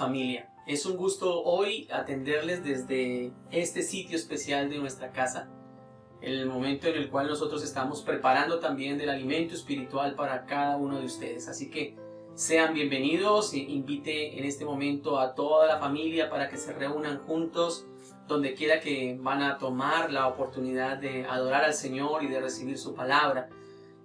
familia. Es un gusto hoy atenderles desde este sitio especial de nuestra casa, el momento en el cual nosotros estamos preparando también del alimento espiritual para cada uno de ustedes. Así que sean bienvenidos, invite en este momento a toda la familia para que se reúnan juntos, donde quiera que van a tomar la oportunidad de adorar al Señor y de recibir su palabra.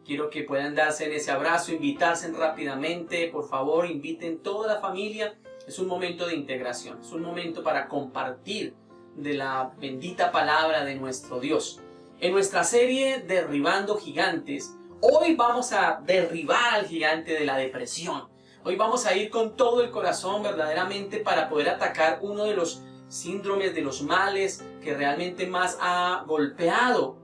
Quiero que puedan darse en ese abrazo, invitarse rápidamente, por favor, inviten toda la familia. Es un momento de integración, es un momento para compartir de la bendita palabra de nuestro Dios. En nuestra serie Derribando Gigantes, hoy vamos a derribar al gigante de la depresión. Hoy vamos a ir con todo el corazón verdaderamente para poder atacar uno de los síndromes, de los males que realmente más ha golpeado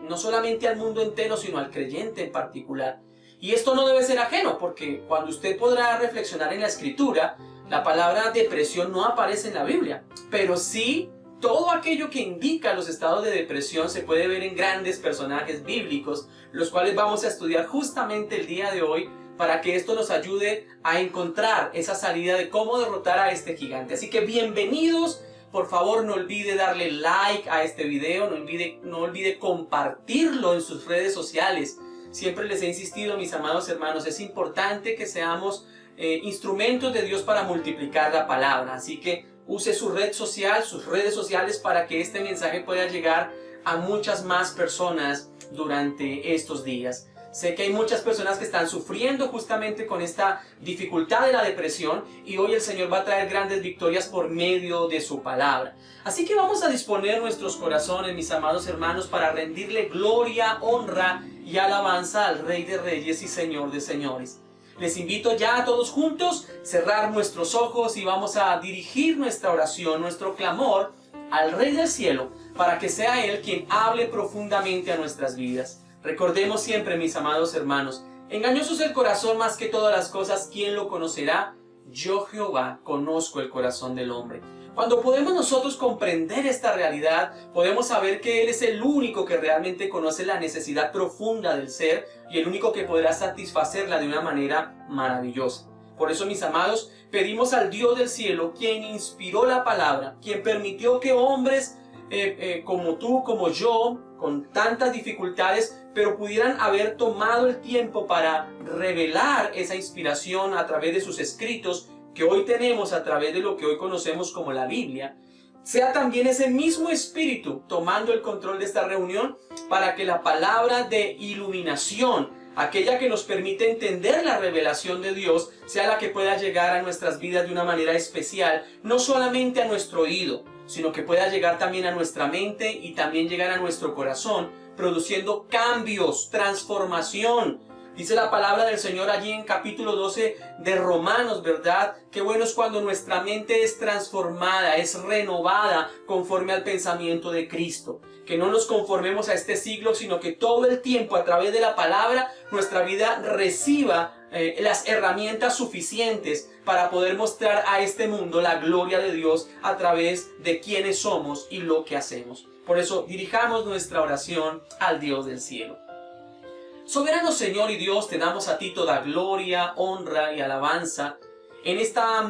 no solamente al mundo entero, sino al creyente en particular. Y esto no debe ser ajeno, porque cuando usted podrá reflexionar en la Escritura, la palabra depresión no aparece en la Biblia, pero sí todo aquello que indica los estados de depresión se puede ver en grandes personajes bíblicos, los cuales vamos a estudiar justamente el día de hoy para que esto nos ayude a encontrar esa salida de cómo derrotar a este gigante. Así que bienvenidos. Por favor, no olvide darle like a este video, no olvide compartirlo en sus redes sociales. Siempre les he insistido, mis amados hermanos, es importante que seamos instrumentos de Dios para multiplicar la palabra. Así que use su red social, sus redes sociales, para que este mensaje pueda llegar a muchas más personas durante estos días. Sé que hay muchas personas que están sufriendo justamente con esta dificultad de la depresión y hoy el Señor va a traer grandes victorias por medio de su palabra. Así que vamos a disponer nuestros corazones, mis amados hermanos, para rendirle gloria, honra y alabanza al Rey de Reyes y Señor de Señores. Les invito ya a todos juntos a cerrar nuestros ojos y vamos a dirigir nuestra oración, nuestro clamor al Rey del Cielo para que sea Él quien hable profundamente a nuestras vidas. Recordemos siempre, mis amados hermanos, engañoso es el corazón más que todas las cosas, ¿quién lo conocerá? Yo, Jehová, conozco el corazón del hombre. Cuando podemos nosotros comprender esta realidad, podemos saber que Él es el único que realmente conoce la necesidad profunda del ser y el único que podrá satisfacerla de una manera maravillosa. Por eso, mis amados, pedimos al Dios del cielo, quien inspiró la palabra, quien permitió que hombres como tú, como yo, con tantas dificultades, pero pudieran haber tomado el tiempo para revelar esa inspiración a través de sus escritos que hoy tenemos a través de lo que hoy conocemos como la Biblia, sea también ese mismo espíritu tomando el control de esta reunión para que la palabra de iluminación, aquella que nos permite entender la revelación de Dios, sea la que pueda llegar a nuestras vidas de una manera especial, no solamente a nuestro oído, sino que pueda llegar también a nuestra mente y también llegar a nuestro corazón, produciendo cambios, transformación. Dice la palabra del Señor allí en capítulo 12 de Romanos, ¿verdad? Qué bueno es cuando nuestra mente es transformada, es renovada conforme al pensamiento de Cristo. Que no nos conformemos a este siglo, sino que todo el tiempo a través de la palabra nuestra vida reciba las herramientas suficientes para poder mostrar a este mundo la gloria de Dios a través de quienes somos y lo que hacemos. Por eso dirijamos nuestra oración al Dios del cielo. Soberano Señor y Dios, te damos a ti toda gloria, honra y alabanza en esta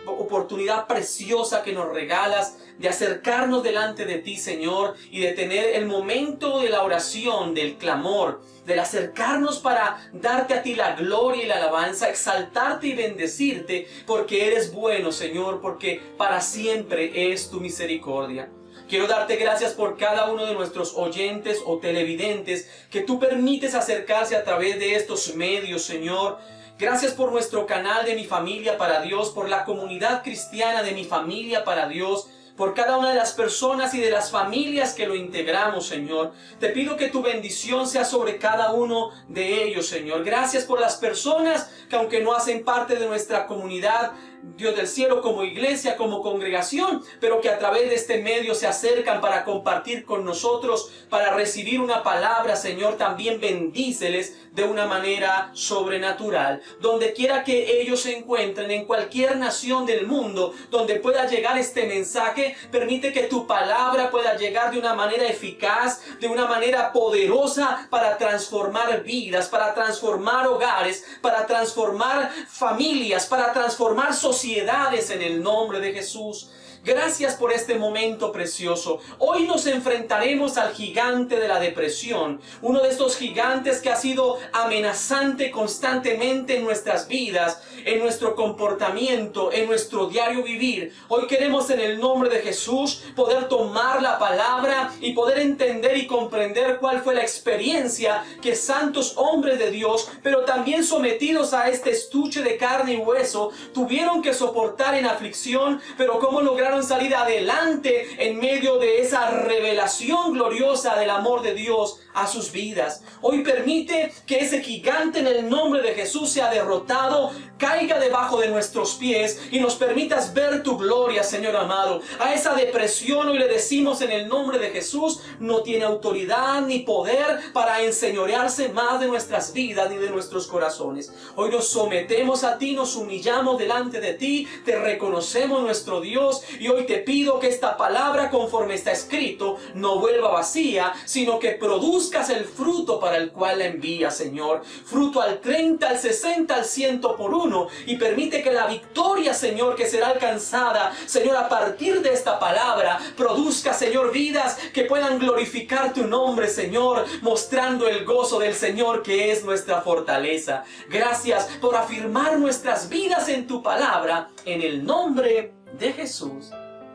oportunidad preciosa que nos regalas de acercarnos delante de ti, Señor, y de tener el momento de la oración, del clamor, del acercarnos para darte a ti la gloria y la alabanza, exaltarte y bendecirte, porque eres bueno, Señor, porque para siempre es tu misericordia. Quiero darte gracias por cada uno de nuestros oyentes o televidentes que tú permites acercarse a través de estos medios, Señor. Gracias por nuestro canal de Mi Familia para Dios, por la comunidad cristiana de Mi Familia para Dios, por cada una de las personas y de las familias que lo integramos, Señor. Te pido que tu bendición sea sobre cada uno de ellos, Señor. Gracias por las personas que, aunque no hacen parte de nuestra comunidad, Dios del cielo, como iglesia, como congregación, pero que a través de este medio se acercan para compartir con nosotros, para recibir una palabra, Señor, también bendíceles de una manera sobrenatural. Donde quiera que ellos se encuentren, en cualquier nación del mundo, donde pueda llegar este mensaje, permite que tu palabra pueda llegar de una manera eficaz, de una manera poderosa, para transformar vidas, para transformar hogares, para transformar familias, para transformar sociedades, sociedades en el nombre de Jesús. Gracias por este momento precioso. Hoy nos enfrentaremos al gigante de la depresión, uno de estos gigantes que ha sido amenazante constantemente en nuestras vidas, en nuestro comportamiento, en nuestro diario vivir. Hoy queremos en el nombre de Jesús poder tomar la palabra y poder entender y comprender cuál fue la experiencia que santos hombres de Dios, pero también sometidos a este estuche de carne y hueso, tuvieron que soportar en aflicción, pero cómo lograron salir adelante en medio de esa revelación gloriosa del amor de Dios a sus vidas. Hoy permite que ese gigante en el nombre de Jesús sea derrotado, caiga debajo de nuestros pies y nos permitas ver tu gloria, Señor amado. A esa depresión hoy le decimos en el nombre de Jesús, no tiene autoridad ni poder para enseñorearse más de nuestras vidas ni de nuestros corazones. Hoy nos sometemos a ti, nos humillamos delante de ti, te reconocemos nuestro Dios, y hoy te pido que esta palabra, conforme está escrito, no vuelva vacía, sino que produzcas el fruto para el cual la envías, Señor. Fruto al 30, al 60, al 100 por uno. Y permite que la victoria, Señor, que será alcanzada, Señor, a partir de esta palabra, produzca, Señor, vidas que puedan glorificar tu nombre, Señor, mostrando el gozo del Señor, que es nuestra fortaleza. Gracias por afirmar nuestras vidas en tu palabra, en el nombre de Jesús.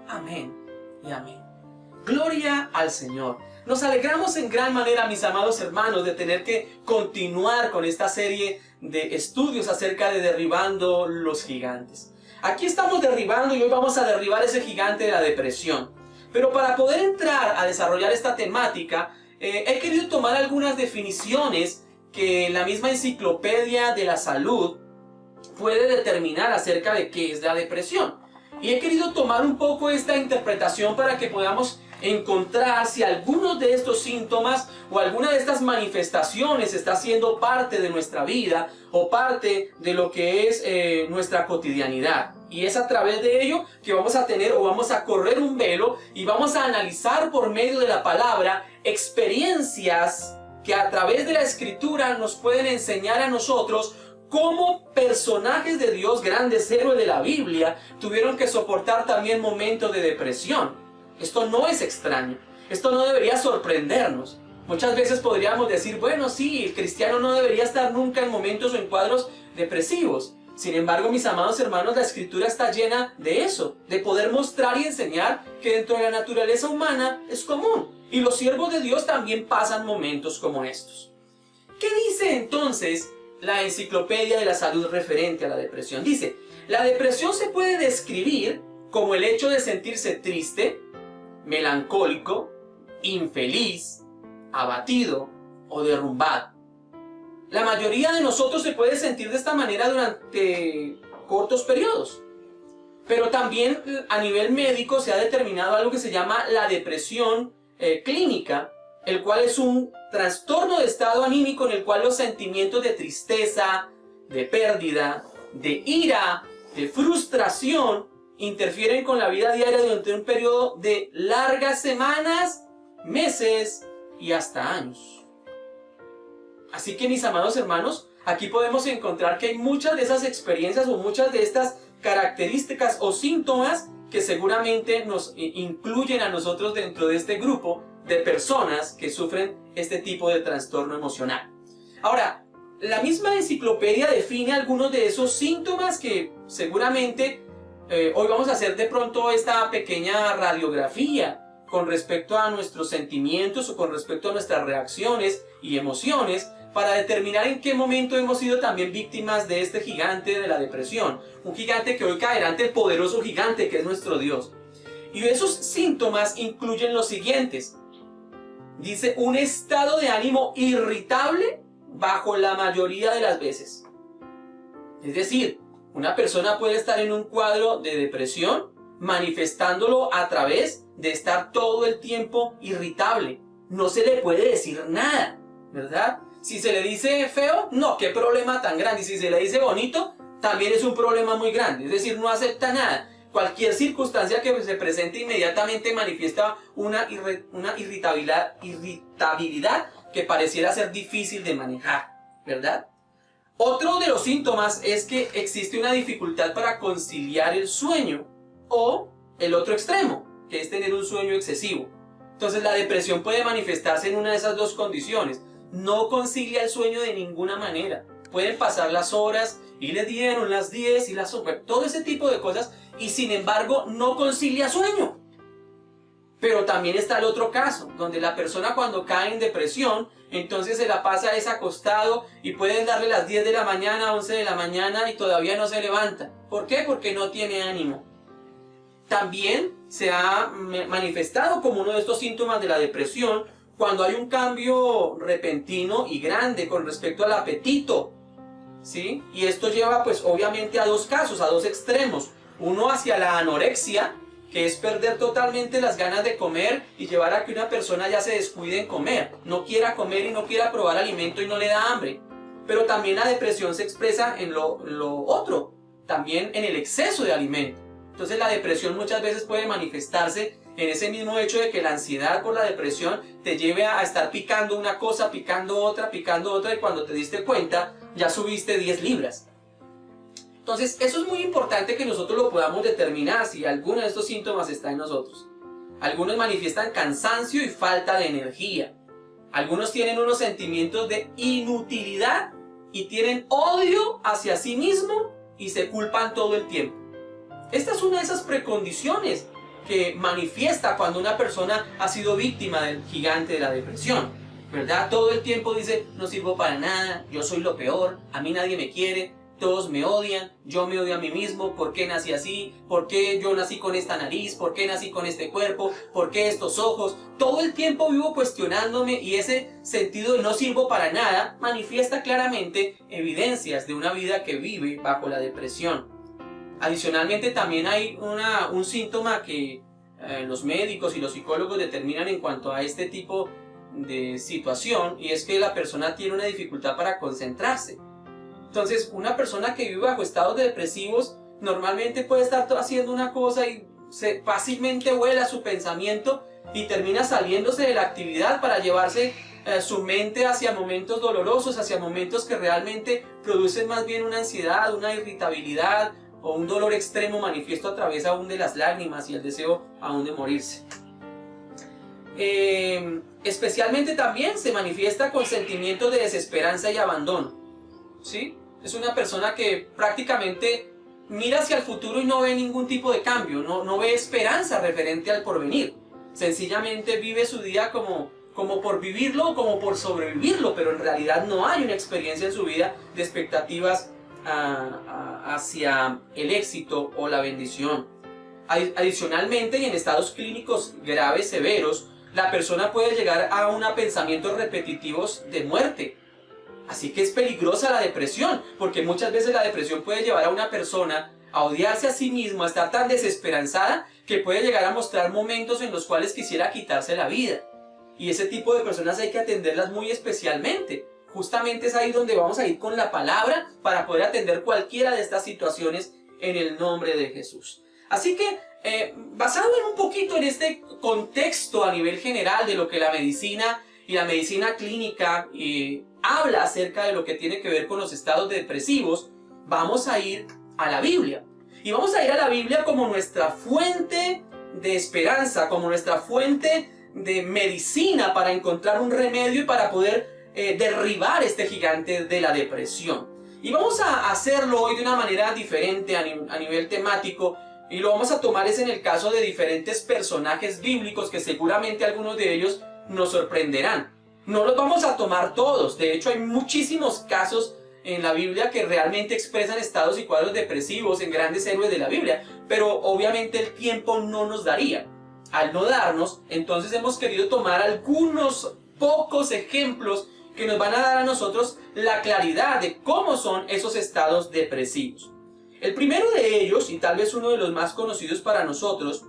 Amén y amén. Gloria al Señor. Nos alegramos en gran manera, mis amados hermanos, de tener que continuar con esta serie de estudios acerca de derribando los gigantes. Aquí estamos derribando y hoy vamos a derribar ese gigante de la depresión. Pero para poder entrar a desarrollar esta temática, he querido tomar algunas definiciones que la misma Enciclopedia de la Salud puede determinar acerca de qué es la depresión. Y he querido tomar un poco esta interpretación para que podamos encontrar si algunos de estos síntomas o alguna de estas manifestaciones está siendo parte de nuestra vida o parte de lo que es nuestra cotidianidad. Y es a través de ello que vamos a tener o vamos a correr un velo y vamos a analizar por medio de la palabra experiencias que a través de la Escritura nos pueden enseñar a nosotros cómo personajes de Dios, grandes héroes de la Biblia, tuvieron que soportar también momentos de depresión. Esto no es extraño, esto no debería sorprendernos. Muchas veces podríamos decir, bueno, sí, el cristiano no debería estar nunca en momentos o en cuadros depresivos. Sin embargo, mis amados hermanos, la Escritura está llena de eso, de poder mostrar y enseñar que dentro de la naturaleza humana es común. Y los siervos de Dios también pasan momentos como estos. ¿Qué dice entonces la Enciclopedia de la Salud referente a la depresión? Dice, la depresión se puede describir como el hecho de sentirse triste, melancólico, infeliz, abatido o derrumbado. La mayoría de nosotros se puede sentir de esta manera durante cortos periodos. Pero también a nivel médico se ha determinado algo que se llama la depresión clínica, el cual es un trastorno de estado anímico en el cual los sentimientos de tristeza, de pérdida, de ira, de frustración interfieren con la vida diaria durante un periodo de largas semanas, meses y hasta años. Así que, mis amados hermanos, aquí podemos encontrar que hay muchas de esas experiencias o muchas de estas características o síntomas que seguramente nos incluyen a nosotros dentro de este grupo de personas que sufren este tipo de trastorno emocional. Ahora, la misma enciclopedia define algunos de esos síntomas que seguramente hoy vamos a hacer de pronto esta pequeña radiografía con respecto a nuestros sentimientos o con respecto a nuestras reacciones y emociones para determinar en qué momento hemos sido también víctimas de este gigante de la depresión. Un gigante que hoy caerá ante el poderoso gigante que es nuestro Dios. Y esos síntomas incluyen los siguientes. Dice, un estado de ánimo irritable bajo la mayoría de las veces. Es decir, una persona puede estar en un cuadro de depresión manifestándolo a través de estar todo el tiempo irritable. No se le puede decir nada, ¿verdad? Si se le dice feo, no, qué problema tan grande. Y si se le dice bonito, también es un problema muy grande. Es decir, no acepta nada. Cualquier circunstancia que se presente inmediatamente manifiesta una irritabilidad que pareciera ser difícil de manejar, ¿verdad? Otro de los síntomas es que existe una dificultad para conciliar el sueño, o el otro extremo, que es tener un sueño excesivo. Entonces la depresión puede manifestarse en una de esas dos condiciones. No concilia el sueño de ninguna manera. Pueden pasar las horas y le dieron las 10 y las 11, todo ese tipo de cosas, y sin embargo no concilia sueño. Pero también está el otro caso, donde la persona cuando cae en depresión, entonces se la pasa acostado y pueden darle las 10 de la mañana, 11 de la mañana y todavía no se levanta. ¿Por qué? Porque no tiene ánimo. También se ha manifestado como uno de estos síntomas de la depresión cuando hay un cambio repentino y grande con respecto al apetito, ¿sí? Y esto lleva pues obviamente a dos casos, a dos extremos. Uno hacia la anorexia, que es perder totalmente las ganas de comer y llevar a que una persona ya se descuide en comer, no quiera comer y no quiera probar alimento y no le da hambre. Pero también la depresión se expresa en lo otro, también en el exceso de alimento. Entonces la depresión muchas veces puede manifestarse en ese mismo hecho de que la ansiedad por la depresión te lleve a estar picando una cosa, picando otra, y cuando te diste cuenta ya subiste 10 libras. Entonces eso es muy importante que nosotros lo podamos determinar si alguno de estos síntomas está en nosotros. Algunos manifiestan cansancio y falta de energía. Algunos tienen unos sentimientos de inutilidad y tienen odio hacia sí mismo y se culpan todo el tiempo. Esta es una de esas precondiciones que manifiesta cuando una persona ha sido víctima del gigante de la depresión, ¿verdad? Todo el tiempo dice, no sirvo para nada, yo soy lo peor, a mí nadie me quiere, todos me odian, yo me odio a mí mismo, ¿por qué nací así? ¿Por qué yo nací con esta nariz? ¿Por qué nací con este cuerpo? ¿Por qué estos ojos? Todo el tiempo vivo cuestionándome y ese sentido de no sirvo para nada manifiesta claramente evidencias de una vida que vive bajo la depresión. Adicionalmente también hay un síntoma que los médicos y los psicólogos determinan en cuanto a este tipo de situación, y es que la persona tiene una dificultad para concentrarse. Entonces una persona que vive bajo estados depresivos normalmente puede estar haciendo una cosa y fácilmente vuela su pensamiento y termina saliéndose de la actividad para llevarse su mente hacia momentos dolorosos, hacia momentos que realmente producen más bien una ansiedad, una irritabilidad o un dolor extremo manifiesto a través aún de las lágrimas y el deseo aún de morirse. Especialmente también se manifiesta con sentimientos de desesperanza y abandono, ¿sí? Es una persona que prácticamente mira hacia el futuro y no ve ningún tipo de cambio, no ve esperanza referente al porvenir. Sencillamente vive su día como por vivirlo o como por sobrevivirlo, pero en realidad no hay una experiencia en su vida de expectativas hacia el éxito o la bendición. Adicionalmente, y en estados clínicos graves, severos, la persona puede llegar a pensamientos repetitivos de muerte. Así que es peligrosa la depresión, porque muchas veces la depresión puede llevar a una persona a odiarse a sí mismo, a estar tan desesperanzada que puede llegar a mostrar momentos en los cuales quisiera quitarse la vida. Y ese tipo de personas hay que atenderlas muy especialmente. Justamente es ahí donde vamos a ir con la palabra para poder atender cualquiera de estas situaciones en el nombre de Jesús. Así que, basado en un poquito en este contexto a nivel general de lo que la medicina y la medicina clínica habla acerca de lo que tiene que ver con los estados depresivos, vamos a ir a la Biblia. Y vamos a ir a la Biblia como nuestra fuente de esperanza, como nuestra fuente de medicina para encontrar un remedio y para poder derribar este gigante de la depresión. Y vamos a hacerlo hoy de una manera diferente a nivel temático, y lo vamos a tomar es en el caso de diferentes personajes bíblicos que seguramente algunos de ellos nos sorprenderán. No los vamos a tomar todos, de hecho hay muchísimos casos en la Biblia que realmente expresan estados y cuadros depresivos en grandes héroes de la Biblia, pero obviamente el tiempo no nos daría. Al no darnos, entonces hemos querido tomar algunos pocos ejemplos que nos van a dar a nosotros la claridad de cómo son esos estados depresivos. El primero de ellos, y tal vez uno de los más conocidos para nosotros,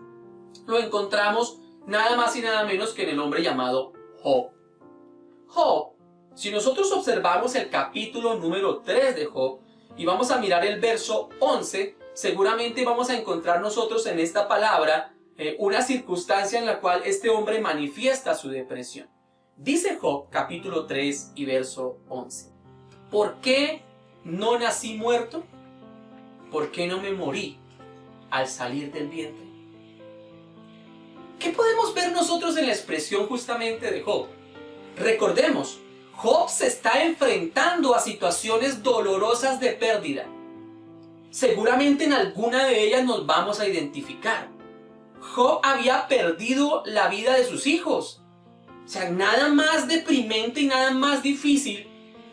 lo encontramos nada más y nada menos que en el hombre llamado Job. Job, si nosotros observamos el capítulo número 3 de Job y vamos a mirar el verso 11, seguramente vamos a encontrar nosotros en esta palabra una circunstancia en la cual este hombre manifiesta su depresión. Dice Job, capítulo 3 y verso 11: ¿Por qué no nací muerto? ¿Por qué no me morí al salir del vientre? ¿Qué podemos ver nosotros en la expresión justamente de Job? Recordemos, Job se está enfrentando a situaciones dolorosas de pérdida. Seguramente en alguna de ellas nos vamos a identificar. Job había perdido la vida de sus hijos. O sea, nada más deprimente y nada más difícil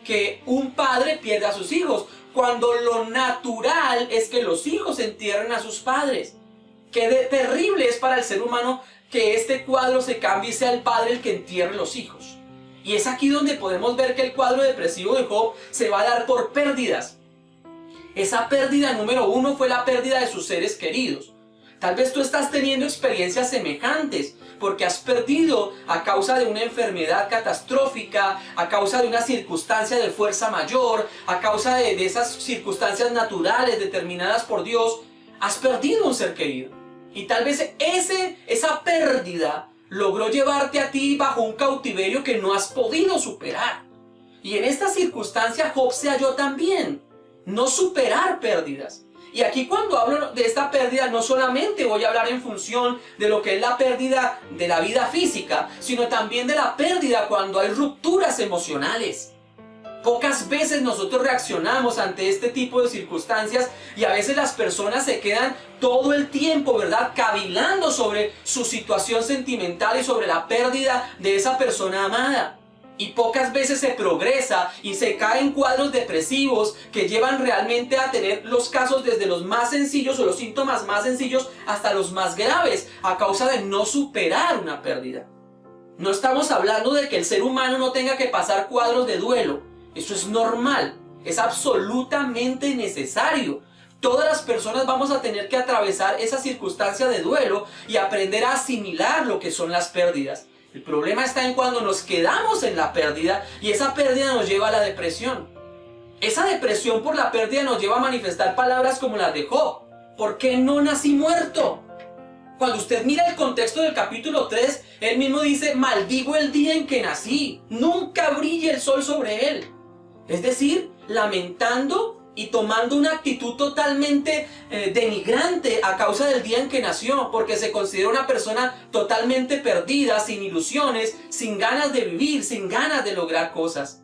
que un padre pierda a sus hijos, cuando lo natural es que los hijos entierren a sus padres. Qué terrible es para el ser humano que este cuadro se cambie y sea el padre el que entierre los hijos. Y es aquí donde podemos ver que el cuadro depresivo de Job se va a dar por pérdidas. Esa pérdida número uno fue la pérdida de sus seres queridos. Tal vez tú estás teniendo experiencias semejantes, porque has perdido a causa de una enfermedad catastrófica, a causa de una circunstancia de fuerza mayor, a causa de esas circunstancias naturales determinadas por Dios. Has perdido un ser querido. Y tal vez esa pérdida logró llevarte a ti bajo un cautiverio que no has podido superar. Y en esta circunstancia Job se halló también. No superar pérdidas. Y aquí cuando hablo de esta pérdida no solamente voy a hablar en función de lo que es la pérdida de la vida física, sino también de la pérdida cuando hay rupturas emocionales. Pocas veces nosotros reaccionamos ante este tipo de circunstancias y a veces las personas se quedan todo el tiempo, ¿verdad?, cavilando sobre su situación sentimental y sobre la pérdida de esa persona amada. Y pocas veces se progresa y se cae en cuadros depresivos que llevan realmente a tener los casos desde los más sencillos o los síntomas más sencillos hasta los más graves a causa de no superar una pérdida. No estamos hablando de que el ser humano no tenga que pasar cuadros de duelo. Eso es normal, es absolutamente necesario. Todas las personas vamos a tener que atravesar esa circunstancia de duelo y aprender a asimilar lo que son las pérdidas. El problema está en cuando nos quedamos en la pérdida y esa pérdida nos lleva a la depresión. Esa depresión por la pérdida nos lleva a manifestar palabras como las de Job. ¿Por qué no nací muerto? Cuando usted mira el contexto del capítulo 3, él mismo dice, maldigo el día en que nací, nunca brille el sol sobre él. Es decir, lamentando y tomando una actitud totalmente denigrante a causa del día en que nació, porque se considera una persona totalmente perdida, sin ilusiones, sin ganas de vivir, sin ganas de lograr cosas.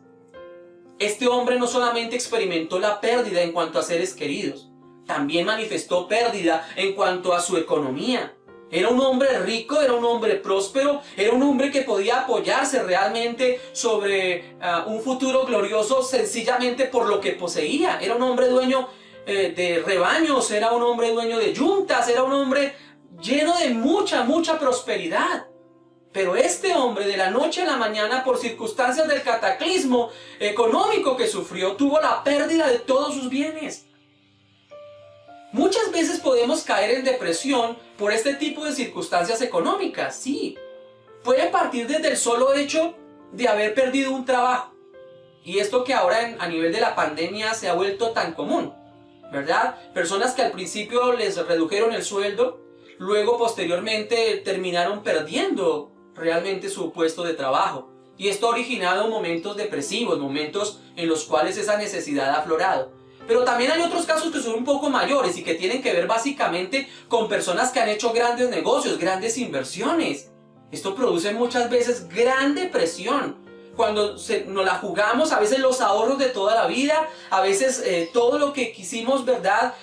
Este hombre no solamente experimentó la pérdida en cuanto a seres queridos, también manifestó pérdida en cuanto a su economía. Era un hombre rico, era un hombre próspero, era un hombre que podía apoyarse realmente sobre un futuro glorioso sencillamente por lo que poseía. Era un hombre dueño de rebaños, era un hombre dueño de yuntas, era un hombre lleno de mucha prosperidad. Pero este hombre de la noche a la mañana, por circunstancias del cataclismo económico que sufrió, tuvo la pérdida de todos sus bienes. Muchas veces podemos caer en depresión por este tipo de circunstancias económicas, sí. Puede partir desde el solo hecho de haber perdido un trabajo. Y esto que ahora a nivel de la pandemia se ha vuelto tan común, ¿verdad? Personas que al principio les redujeron el sueldo, luego posteriormente terminaron perdiendo realmente su puesto de trabajo. Y esto ha originado momentos depresivos, momentos en los cuales esa necesidad ha aflorado. Pero también hay otros casos que son un poco mayores y que tienen que ver básicamente con personas que han hecho grandes negocios, grandes inversiones. Esto produce muchas veces gran depresión. Cuando nos la jugamos, a veces los ahorros de toda la vida, a veces todo lo que quisimos, ¿verdad?,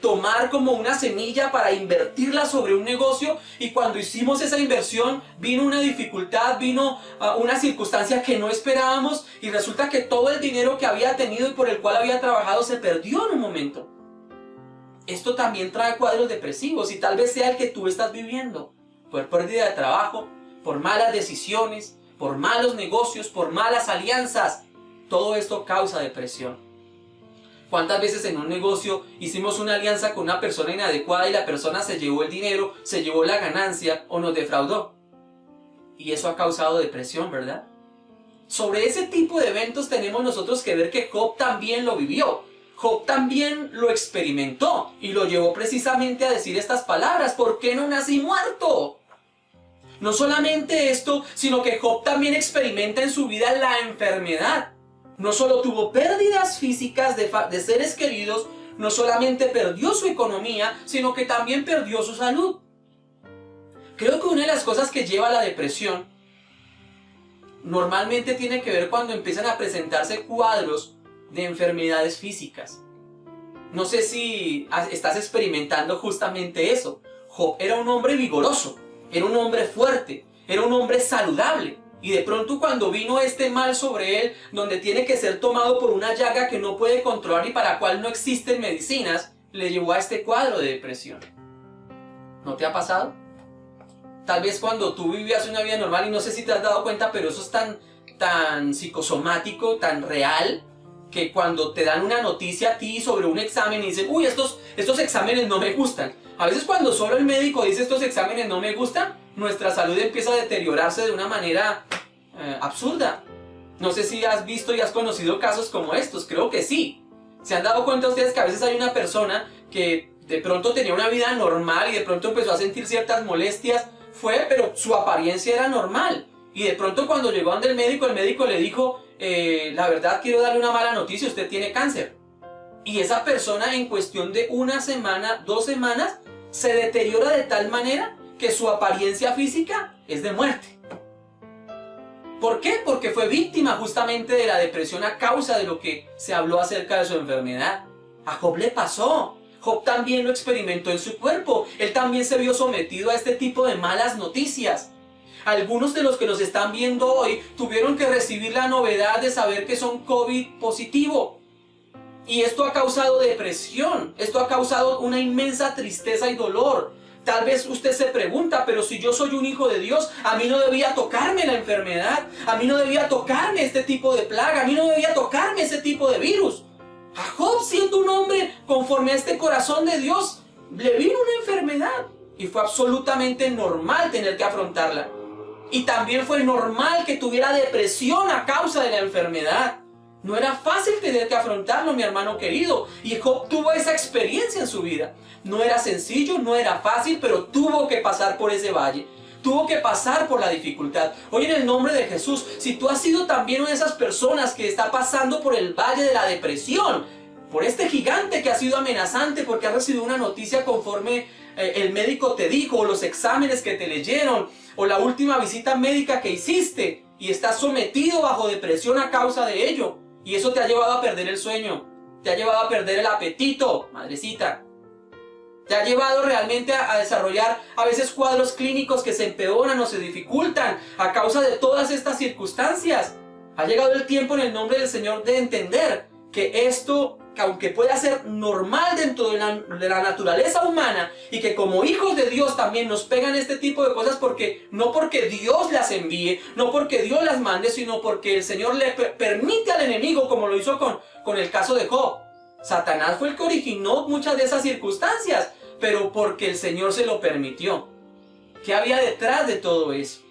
tomar como una semilla para invertirla sobre un negocio, y cuando hicimos esa inversión vino una dificultad, vino una circunstancia que no esperábamos y resulta que todo el dinero que había tenido y por el cual había trabajado se perdió en un momento. Esto también trae cuadros depresivos y tal vez sea el que tú estás viviendo, por pérdida de trabajo, por malas decisiones, por malos negocios, por malas alianzas. Todo esto causa depresión. ¿Cuántas veces en un negocio hicimos una alianza con una persona inadecuada y la persona se llevó el dinero, se llevó la ganancia o nos defraudó? Y eso ha causado depresión, ¿verdad? Sobre ese tipo de eventos tenemos nosotros que ver que Job también lo vivió. Job también lo experimentó y lo llevó precisamente a decir estas palabras: ¿por qué no nací muerto? No solamente esto, sino que Job también experimenta en su vida la enfermedad. No solo tuvo pérdidas físicas de seres queridos, no solamente perdió su economía, sino que también perdió su salud. Creo que una de las cosas que lleva a la depresión normalmente tiene que ver cuando empiezan a presentarse cuadros de enfermedades físicas. No sé si estás experimentando justamente eso. Job era un hombre vigoroso, era un hombre fuerte, era un hombre saludable. Y de pronto cuando vino este mal sobre él, donde tiene que ser tomado por una llaga que no puede controlar y para la cual no existen medicinas, le llevó a este cuadro de depresión. ¿No te ha pasado? Tal vez cuando tú vivías una vida normal y no sé si te has dado cuenta, pero eso es tan psicosomático, tan real, que cuando te dan una noticia a ti sobre un examen y dicen, uy, estos exámenes no me gustan. A veces cuando solo el médico dice estos exámenes no me gustan, nuestra salud empieza a deteriorarse de una manera absurda. No sé si has visto y has conocido casos como estos, creo que sí. ¿Se han dado cuenta ustedes que a veces hay una persona que de pronto tenía una vida normal y de pronto empezó a sentir ciertas molestias? Pero su apariencia era normal. Y de pronto cuando llegó ante el médico le dijo, la verdad quiero darle una mala noticia, usted tiene cáncer. Y esa persona en cuestión de una semana, 2 semanas, se deteriora de tal manera que su apariencia física es de muerte. ¿Por qué? Porque fue víctima justamente de la depresión a causa de lo que se habló acerca de su enfermedad. A Job le pasó. Job también lo experimentó en su cuerpo. Él también se vio sometido a este tipo de malas noticias. Algunos de los que nos están viendo hoy tuvieron que recibir la novedad de saber que son COVID positivo. Y esto ha causado depresión. Esto ha causado una inmensa tristeza y dolor. Tal vez usted se pregunta, pero si yo soy un hijo de Dios, a mí no debía tocarme la enfermedad. A mí no debía tocarme este tipo de plaga. A mí no debía tocarme ese tipo de virus. A Job, siendo un hombre conforme a este corazón de Dios, le vino una enfermedad y fue absolutamente normal tener que afrontarla. Y también fue normal que tuviera depresión a causa de la enfermedad. No era fácil tener que afrontarlo, mi hermano querido, y Job tuvo esa experiencia en su vida. No era sencillo, no era fácil, pero tuvo que pasar por ese valle. Tuvo que pasar por la dificultad. Hoy en el nombre de Jesús, si tú has sido también una de esas personas que está pasando por el valle de la depresión, por este gigante que ha sido amenazante porque has recibido una noticia conforme el médico te dijo, o los exámenes que te leyeron, o la última visita médica que hiciste, y estás sometido bajo depresión a causa de ello, y eso te ha llevado a perder el sueño, te ha llevado a perder el apetito, madrecita. Te ha llevado realmente a desarrollar a veces cuadros clínicos que se empeoran o se dificultan a causa de todas estas circunstancias. Ha llegado el tiempo en el nombre del Señor de entender que esto, que aunque pueda ser normal dentro de la naturaleza humana y que como hijos de Dios también nos pegan este tipo de cosas no porque Dios las envíe, no porque Dios las mande, sino porque el Señor le permite al enemigo, como lo hizo con el caso de Job. Satanás fue el que originó muchas de esas circunstancias, pero porque el Señor se lo permitió. ¿Qué había detrás de todo eso?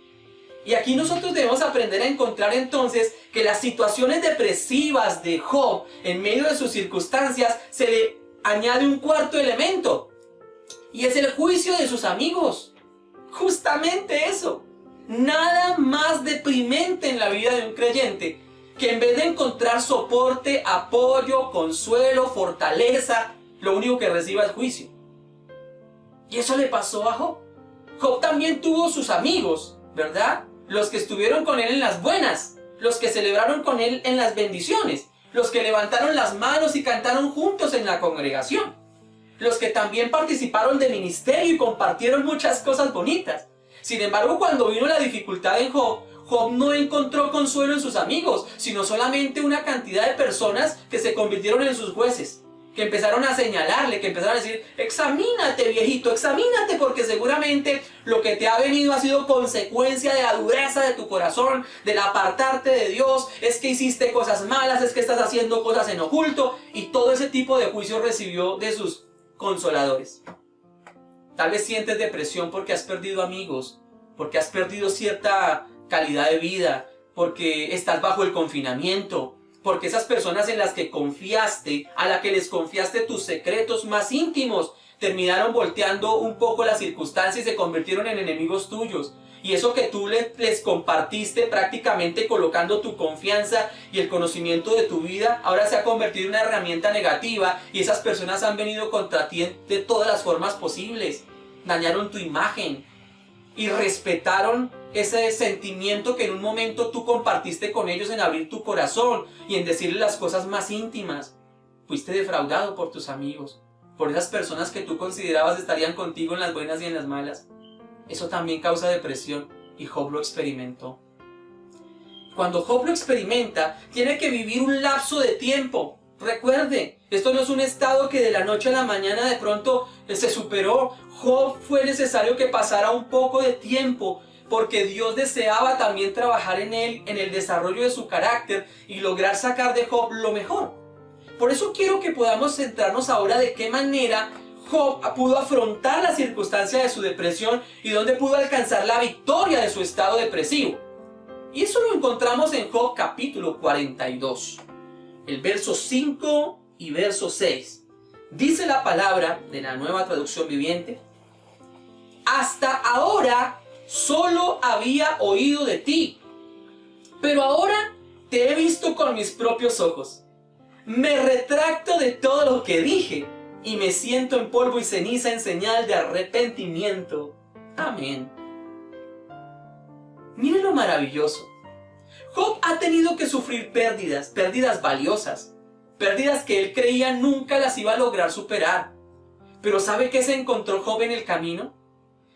Y aquí nosotros debemos aprender a encontrar entonces que las situaciones depresivas de Job, en medio de sus circunstancias, se le añade un cuarto elemento, y es el juicio de sus amigos. Justamente eso. Nada más deprimente en la vida de un creyente que en vez de encontrar soporte, apoyo, consuelo, fortaleza, lo único que reciba es juicio. Y eso le pasó a Job. Job también tuvo sus amigos, ¿verdad? Los que estuvieron con él en las buenas, los que celebraron con él en las bendiciones, los que levantaron las manos y cantaron juntos en la congregación, los que también participaron de ministerio y compartieron muchas cosas bonitas. Sin embargo, cuando vino la dificultad en Job, Job no encontró consuelo en sus amigos, sino solamente una cantidad de personas que se convirtieron en sus jueces, que empezaron a señalarle, que empezaron a decir, examínate viejito, examínate, porque seguramente lo que te ha venido ha sido consecuencia de la dureza de tu corazón, del apartarte de Dios, es que hiciste cosas malas, es que estás haciendo cosas en oculto, y todo ese tipo de juicio recibió de sus consoladores. Tal vez sientes depresión porque has perdido amigos, porque has perdido cierta calidad de vida, porque estás bajo el confinamiento, porque esas personas en las que confiaste, a las que les confiaste tus secretos más íntimos, terminaron volteando un poco las circunstancias y se convirtieron en enemigos tuyos. y eso que tú les compartiste prácticamente colocando tu confianza y el conocimiento de tu vida, ahora se ha convertido en una herramienta negativa y esas personas han venido contra ti de todas las formas posibles. Dañaron tu imagen y respetaron ese sentimiento que en un momento tú compartiste con ellos en abrir tu corazón y en decirles las cosas más íntimas. Fuiste defraudado por tus amigos, por esas personas que tú considerabas estarían contigo en las buenas y en las malas. Eso también causa depresión y Job lo experimentó. Cuando Job lo experimenta, tiene que vivir un lapso de tiempo. Recuerde, esto no es un estado que de la noche a la mañana de pronto se superó. Job fue necesario que pasara un poco de tiempo porque Dios deseaba también trabajar en él, en el desarrollo de su carácter y lograr sacar de Job lo mejor. Por eso quiero que podamos centrarnos ahora de qué manera Job pudo afrontar la circunstancia de su depresión y dónde pudo alcanzar la victoria de su estado depresivo. Y eso lo encontramos en Job capítulo 42, el verso 5 y verso 6. Dice la palabra de la Nueva Traducción Viviente: hasta ahora solo había oído de ti, pero ahora te he visto con mis propios ojos. Me retracto de todo lo que dije y me siento en polvo y ceniza en señal de arrepentimiento. Amén. Miren lo maravilloso. Job ha tenido que sufrir pérdidas valiosas, pérdidas que él creía nunca las iba a lograr superar. Pero ¿sabe qué se encontró Job en el camino?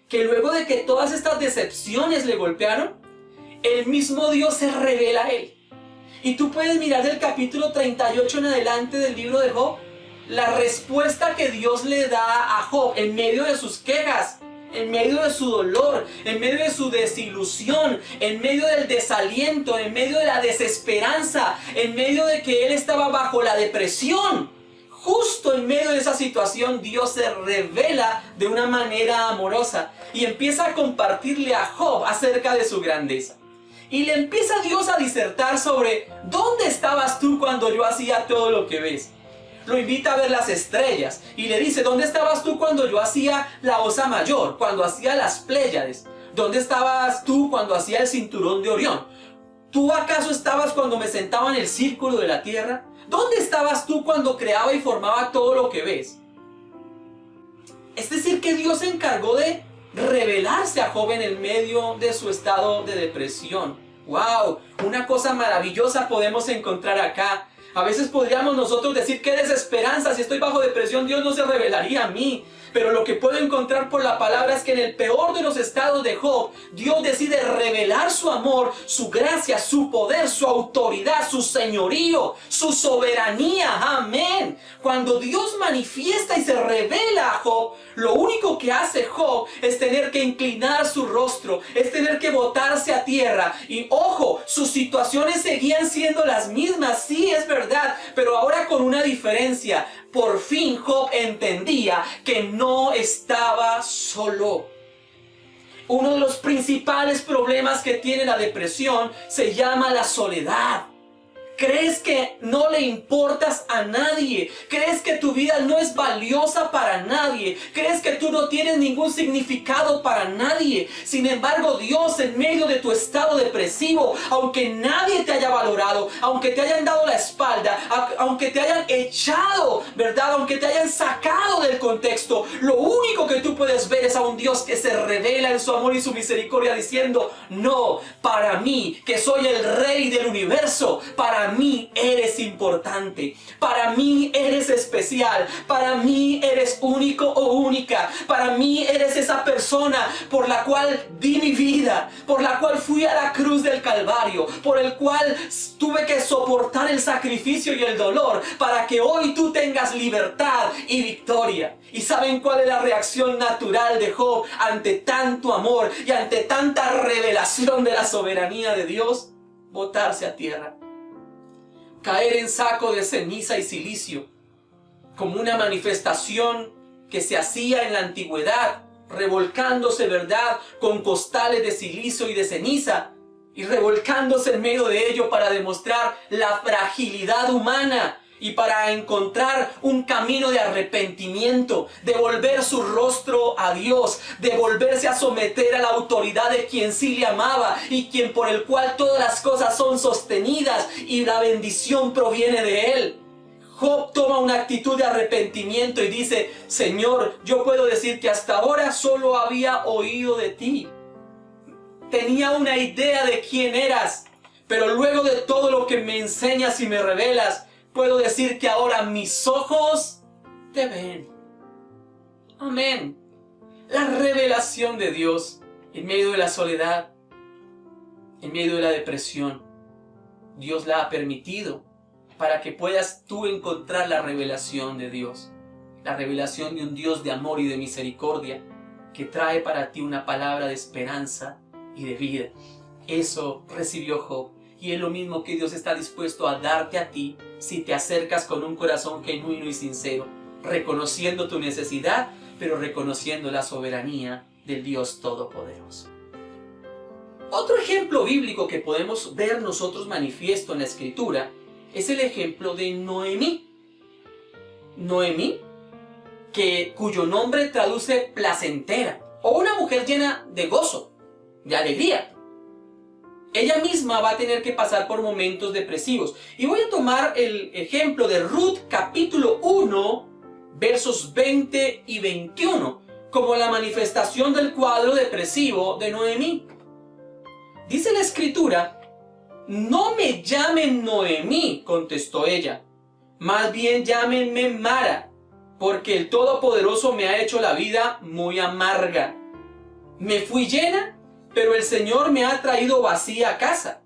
Que luego de que todas estas decepciones le golpearon, el mismo Dios se revela a él. Y tú puedes mirar del capítulo 38 en adelante del libro de Job, la respuesta que Dios le da a Job en medio de sus quejas, en medio de su dolor, en medio de su desilusión, en medio del desaliento, en medio de la desesperanza, en medio de que él estaba bajo la depresión. Justo en medio de esa situación, Dios se revela de una manera amorosa y empieza a compartirle a Job acerca de su grandeza. Y le empieza Dios a disertar sobre ¿dónde estabas tú cuando yo hacía todo lo que ves? Lo invita a ver las estrellas y le dice ¿dónde estabas tú cuando yo hacía la Osa Mayor? Cuando hacía las Pléyades. ¿Dónde estabas tú cuando hacía el cinturón de Orión? ¿Tú acaso estabas cuando me sentaba en el círculo de la tierra? ¿Dónde estabas tú cuando creaba y formaba todo lo que ves? Es decir, que Dios se encargó de revelarse a Job en el medio de su estado de depresión. ¡Wow! Una cosa maravillosa podemos encontrar acá. A veces podríamos nosotros decir qué desesperanza, si estoy bajo depresión Dios no se revelaría a mí. Pero lo que puedo encontrar por la palabra es que en el peor de los estados de Job, Dios decide revelar su amor, su gracia, su poder, su autoridad, su señorío, su soberanía. Amén. Cuando Dios manifiesta y se revela a Job, lo único que hace Job es tener que inclinar su rostro, es tener que botarse a tierra. Y ojo, sus situaciones seguían siendo las mismas, sí es verdad, pero ahora con una diferencia. Por fin Job entendía que no estaba solo. Uno de los principales problemas que tiene la depresión se llama la soledad. ¿Crees que no le importas a nadie? ¿Crees que tu vida no es valiosa para nadie? ¿Crees que tú no tienes ningún significado para nadie? Sin embargo, Dios, en medio de tu estado depresivo, aunque nadie te haya valorado, aunque te hayan dado la espalda, aunque te hayan echado, ¿verdad? Aunque te hayan sacado del contexto, lo único que tú puedes ver es a un Dios que se revela en su amor y su misericordia diciendo, no, para mí, que soy el Rey del universo, para mí eres importante, para mí eres especial, para mí eres único o única, para mí eres esa persona por la cual di mi vida, por la cual fui a la cruz del Calvario, por el cual tuve que soportar el sacrificio y el dolor para que hoy tú tengas libertad y victoria. ¿Y saben cuál es la reacción natural de Job ante tanto amor y ante tanta revelación de la soberanía de Dios? Botarse a tierra, caer en saco de ceniza y silicio, como una manifestación que se hacía en la antigüedad, revolcándose, ¿verdad?, con costales de silicio y de ceniza, y revolcándose en medio de ello para demostrar la fragilidad humana y para encontrar un camino de arrepentimiento, de volver su rostro a Dios, de volverse a someter a la autoridad de quien sí le amaba y quien por el cual todas las cosas son sostenidas y la bendición proviene de Él. Job toma una actitud de arrepentimiento y dice: Señor, yo puedo decir que hasta ahora solo había oído de ti. Tenía una idea de quién eras, pero luego de todo lo que me enseñas y me revelas, puedo decir que ahora mis ojos te ven. Amén. La revelación de Dios en medio de la soledad, en medio de la depresión, Dios la ha permitido para que puedas tú encontrar la revelación de Dios. La revelación de un Dios de amor y de misericordia que trae para ti una palabra de esperanza y de vida. Eso recibió Job. Y es lo mismo que Dios está dispuesto a darte a ti si te acercas con un corazón genuino y sincero, reconociendo tu necesidad, pero reconociendo la soberanía del Dios Todopoderoso. Otro ejemplo bíblico que podemos ver nosotros manifiesto en la Escritura es el ejemplo de Noemí. Noemí, cuyo nombre traduce placentera, o una mujer llena de gozo, de alegría. Ella misma va a tener que pasar por momentos depresivos. Y voy a tomar el ejemplo de Ruth capítulo 1, versos 20 y 21, como la manifestación del cuadro depresivo de Noemí. Dice la Escritura: no me llamen Noemí, contestó ella, más bien llámenme Mara, porque el Todopoderoso me ha hecho la vida muy amarga. Me fui llena, pero el Señor me ha traído vacía a casa.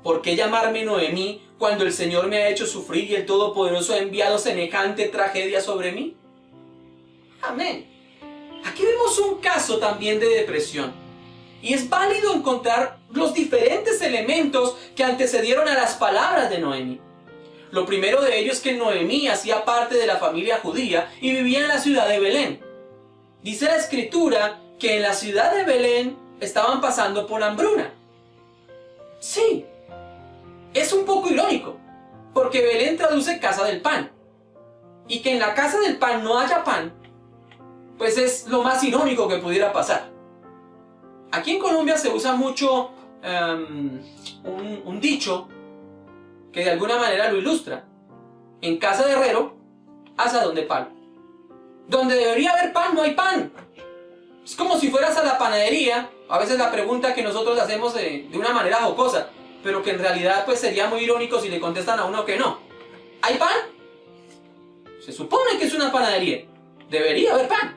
¿Por qué llamarme Noemí cuando el Señor me ha hecho sufrir y el Todopoderoso ha enviado semejante tragedia sobre mí? Amén. Aquí vemos un caso también de depresión. Y es válido encontrar los diferentes elementos que antecedieron a las palabras de Noemí. Lo primero de ello es que Noemí hacía parte de la familia judía y vivía en la ciudad de Belén. Dice la Escritura que en la ciudad de Belén estaban pasando por hambruna. Sí, es un poco irónico, porque Belén traduce casa del pan. Y que en la casa del pan no haya pan, pues es lo más irónico que pudiera pasar. Aquí en Colombia se usa mucho un dicho que de alguna manera lo ilustra. En casa de herrero, asadón de pan. Donde debería haber pan, no hay pan. Es como si fueras a la panadería. A veces la pregunta que nosotros hacemos de una manera jocosa, pero que en realidad pues sería muy irónico si le contestan a uno que no. ¿Hay pan? Se supone que es una panadería. Debería haber pan.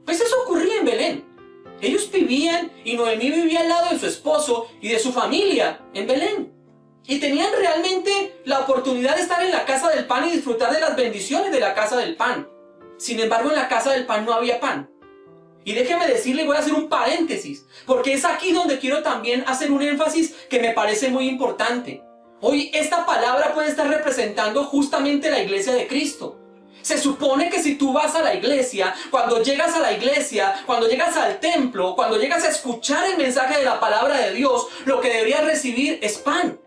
Pues eso ocurría en Belén. Ellos vivían, y Noemí vivía al lado de su esposo y de su familia en Belén. Y tenían realmente la oportunidad de estar en la casa del pan y disfrutar de las bendiciones de la casa del pan. Sin embargo, en la casa del pan no había pan. Y déjeme decirle, voy a hacer un paréntesis, porque es aquí donde quiero también hacer un énfasis que me parece muy importante. Hoy esta palabra puede estar representando justamente la iglesia de Cristo. Se supone que si tú vas a la iglesia, cuando llegas a la iglesia, cuando llegas al templo, cuando llegas a escuchar el mensaje de la palabra de Dios, lo que deberías recibir es pan.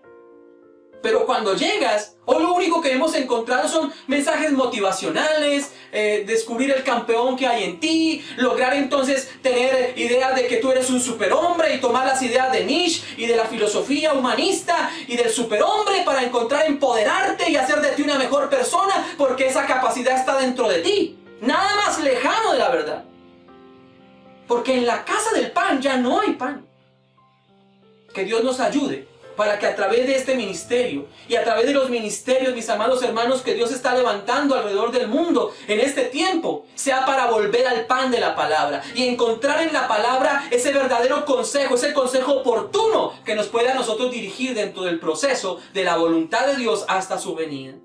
Pero cuando llegas, hoy lo único que hemos encontrado son mensajes motivacionales, descubrir el campeón que hay en ti, lograr entonces tener ideas de que tú eres un superhombre y tomar las ideas de Nietzsche y de la filosofía humanista y del superhombre para encontrar empoderarte y hacer de ti una mejor persona, porque esa capacidad está dentro de ti. Nada más lejano de la verdad. Porque en la casa del pan ya no hay pan. Que Dios nos ayude para que a través de este ministerio y a través de los ministerios, mis amados hermanos, que Dios está levantando alrededor del mundo en este tiempo, sea para volver al pan de la palabra y encontrar en la palabra ese verdadero consejo, ese consejo oportuno que nos puede a nosotros dirigir dentro del proceso de la voluntad de Dios hasta su venida.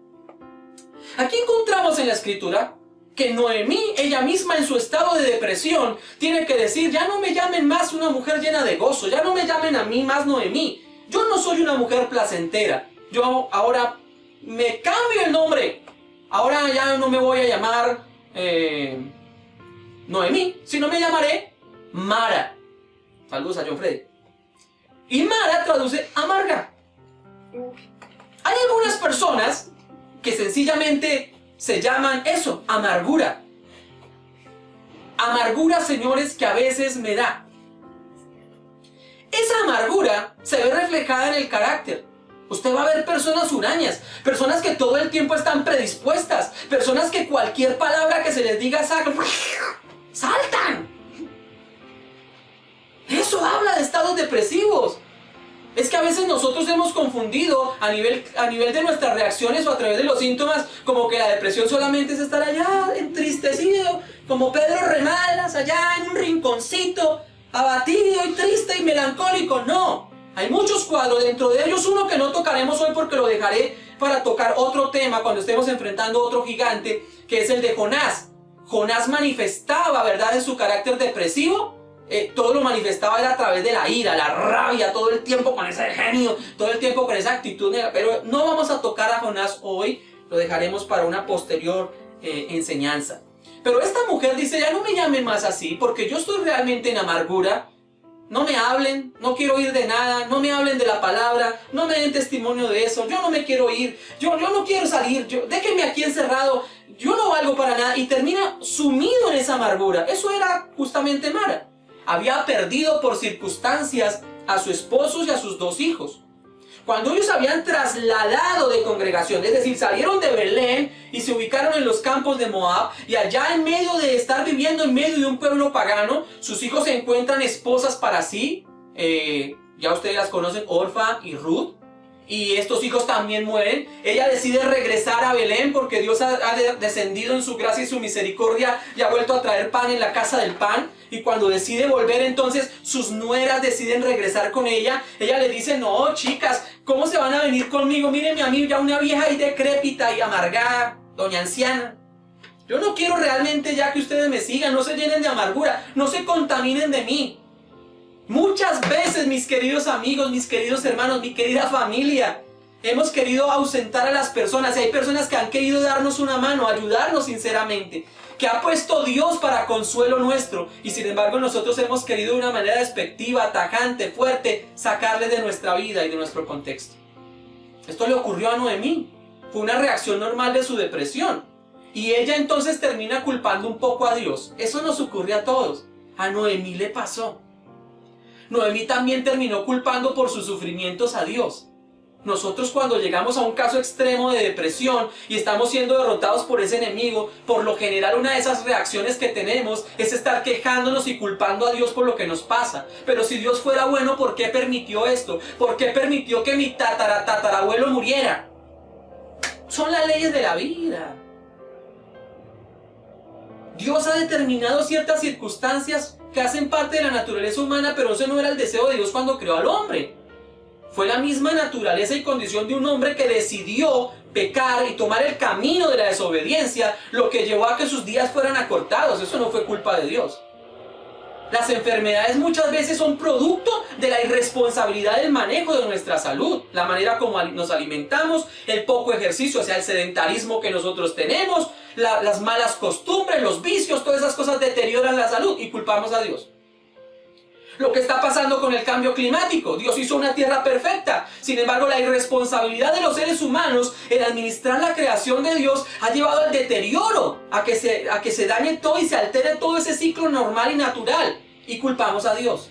Aquí encontramos en la Escritura que Noemí, ella misma en su estado de depresión, tiene que decir: ya no me llamen más una mujer llena de gozo, ya no me llamen a mí más Noemí. Yo no soy una mujer placentera. Yo ahora me cambio el nombre. Ahora ya no me voy a llamar Noemí, sino me llamaré Mara. Saludos a John Freddy. Y Mara traduce amarga. Hay algunas personas que sencillamente se llaman eso, amargura. Amargura, señores, que a veces me da. Esa amargura se ve reflejada en el carácter. Usted va a ver personas hurañas, personas que todo el tiempo están predispuestas, personas que cualquier palabra que se les diga saltan. Eso habla de estados depresivos. Es que a veces nosotros hemos confundido a nivel de nuestras reacciones o a través de los síntomas, como que la depresión solamente es estar allá entristecido, como Pedro Remalas, allá en un rinconcito, abatido y triste y melancólico. No, hay muchos cuadros, dentro de ellos uno que no tocaremos hoy porque lo dejaré para tocar otro tema cuando estemos enfrentando otro gigante, que es el de Jonás. Jonás manifestaba, ¿verdad?, en su carácter depresivo. Todo lo manifestaba era a través de la ira, la rabia, todo el tiempo con ese genio, todo el tiempo con esa actitud. Pero no vamos a tocar a Jonás hoy, lo dejaremos para una posterior enseñanza. Pero esta mujer dice, ya no me llamen más así, porque yo estoy realmente en amargura. No me hablen, no quiero oír de nada, no me hablen de la palabra, no me den testimonio de eso, yo no me quiero ir, yo no quiero salir, déjenme aquí encerrado, yo no valgo para nada. Y termina sumido en esa amargura. Eso era justamente Mara. Había perdido por circunstancias a su esposo y a sus 2 hijos. Cuando ellos habían trasladado de congregación, es decir, salieron de Belén y se ubicaron en los campos de Moab, y allá en medio de estar viviendo en medio de un pueblo pagano, sus hijos encuentran esposas para sí. Ya ustedes las conocen, Orfa y Ruth. Y estos hijos también mueren. Ella decide regresar a Belén porque Dios ha descendido en su gracia y su misericordia y ha vuelto a traer pan en la casa del pan. Y cuando decide volver, entonces sus nueras deciden regresar con ella. Ella le dice, no, chicas, ¿cómo se van a venir conmigo? Mírenme a mí, ya una vieja ahí decrépita y amargada, doña anciana. Yo no quiero realmente ya que ustedes me sigan, no se llenen de amargura, no se contaminen de mí. Muchas veces, mis queridos amigos, mis queridos hermanos, mi querida familia, hemos querido ausentar a las personas. Y hay personas que han querido darnos una mano, ayudarnos sinceramente, que ha puesto Dios para consuelo nuestro, y sin embargo nosotros hemos querido de una manera despectiva, tajante, fuerte, sacarles de nuestra vida y de nuestro contexto. Esto le ocurrió a Noemí. Fue una reacción normal de su depresión, y ella entonces termina culpando un poco a Dios. Eso nos ocurre a todos. A Noemí le pasó. Noemí también terminó culpando por sus sufrimientos a Dios. Nosotros, cuando llegamos a un caso extremo de depresión y estamos siendo derrotados por ese enemigo, por lo general una de esas reacciones que tenemos es estar quejándonos y culpando a Dios por lo que nos pasa. Pero si Dios fuera bueno, ¿por qué permitió esto? ¿Por qué permitió que mi tatarabuelo muriera? Son las leyes de la vida. Dios ha determinado ciertas circunstancias que hacen parte de la naturaleza humana, pero ese no era el deseo de Dios cuando creó al hombre. Fue la misma naturaleza y condición de un hombre que decidió pecar y tomar el camino de la desobediencia, lo que llevó a que sus días fueran acortados. Eso no fue culpa de Dios. Las enfermedades muchas veces son producto de la irresponsabilidad del manejo de nuestra salud, la manera como nos alimentamos, el poco ejercicio, o sea, el sedentarismo que nosotros tenemos, las malas costumbres, los vicios, todas esas cosas deterioran la salud y culpamos a Dios. Lo que está pasando con el cambio climático. Dios hizo una tierra perfecta. Sin embargo, la irresponsabilidad de los seres humanos en administrar la creación de Dios ha llevado al deterioro, a que se dañe todo y se altere todo ese ciclo normal y natural. Y culpamos a Dios.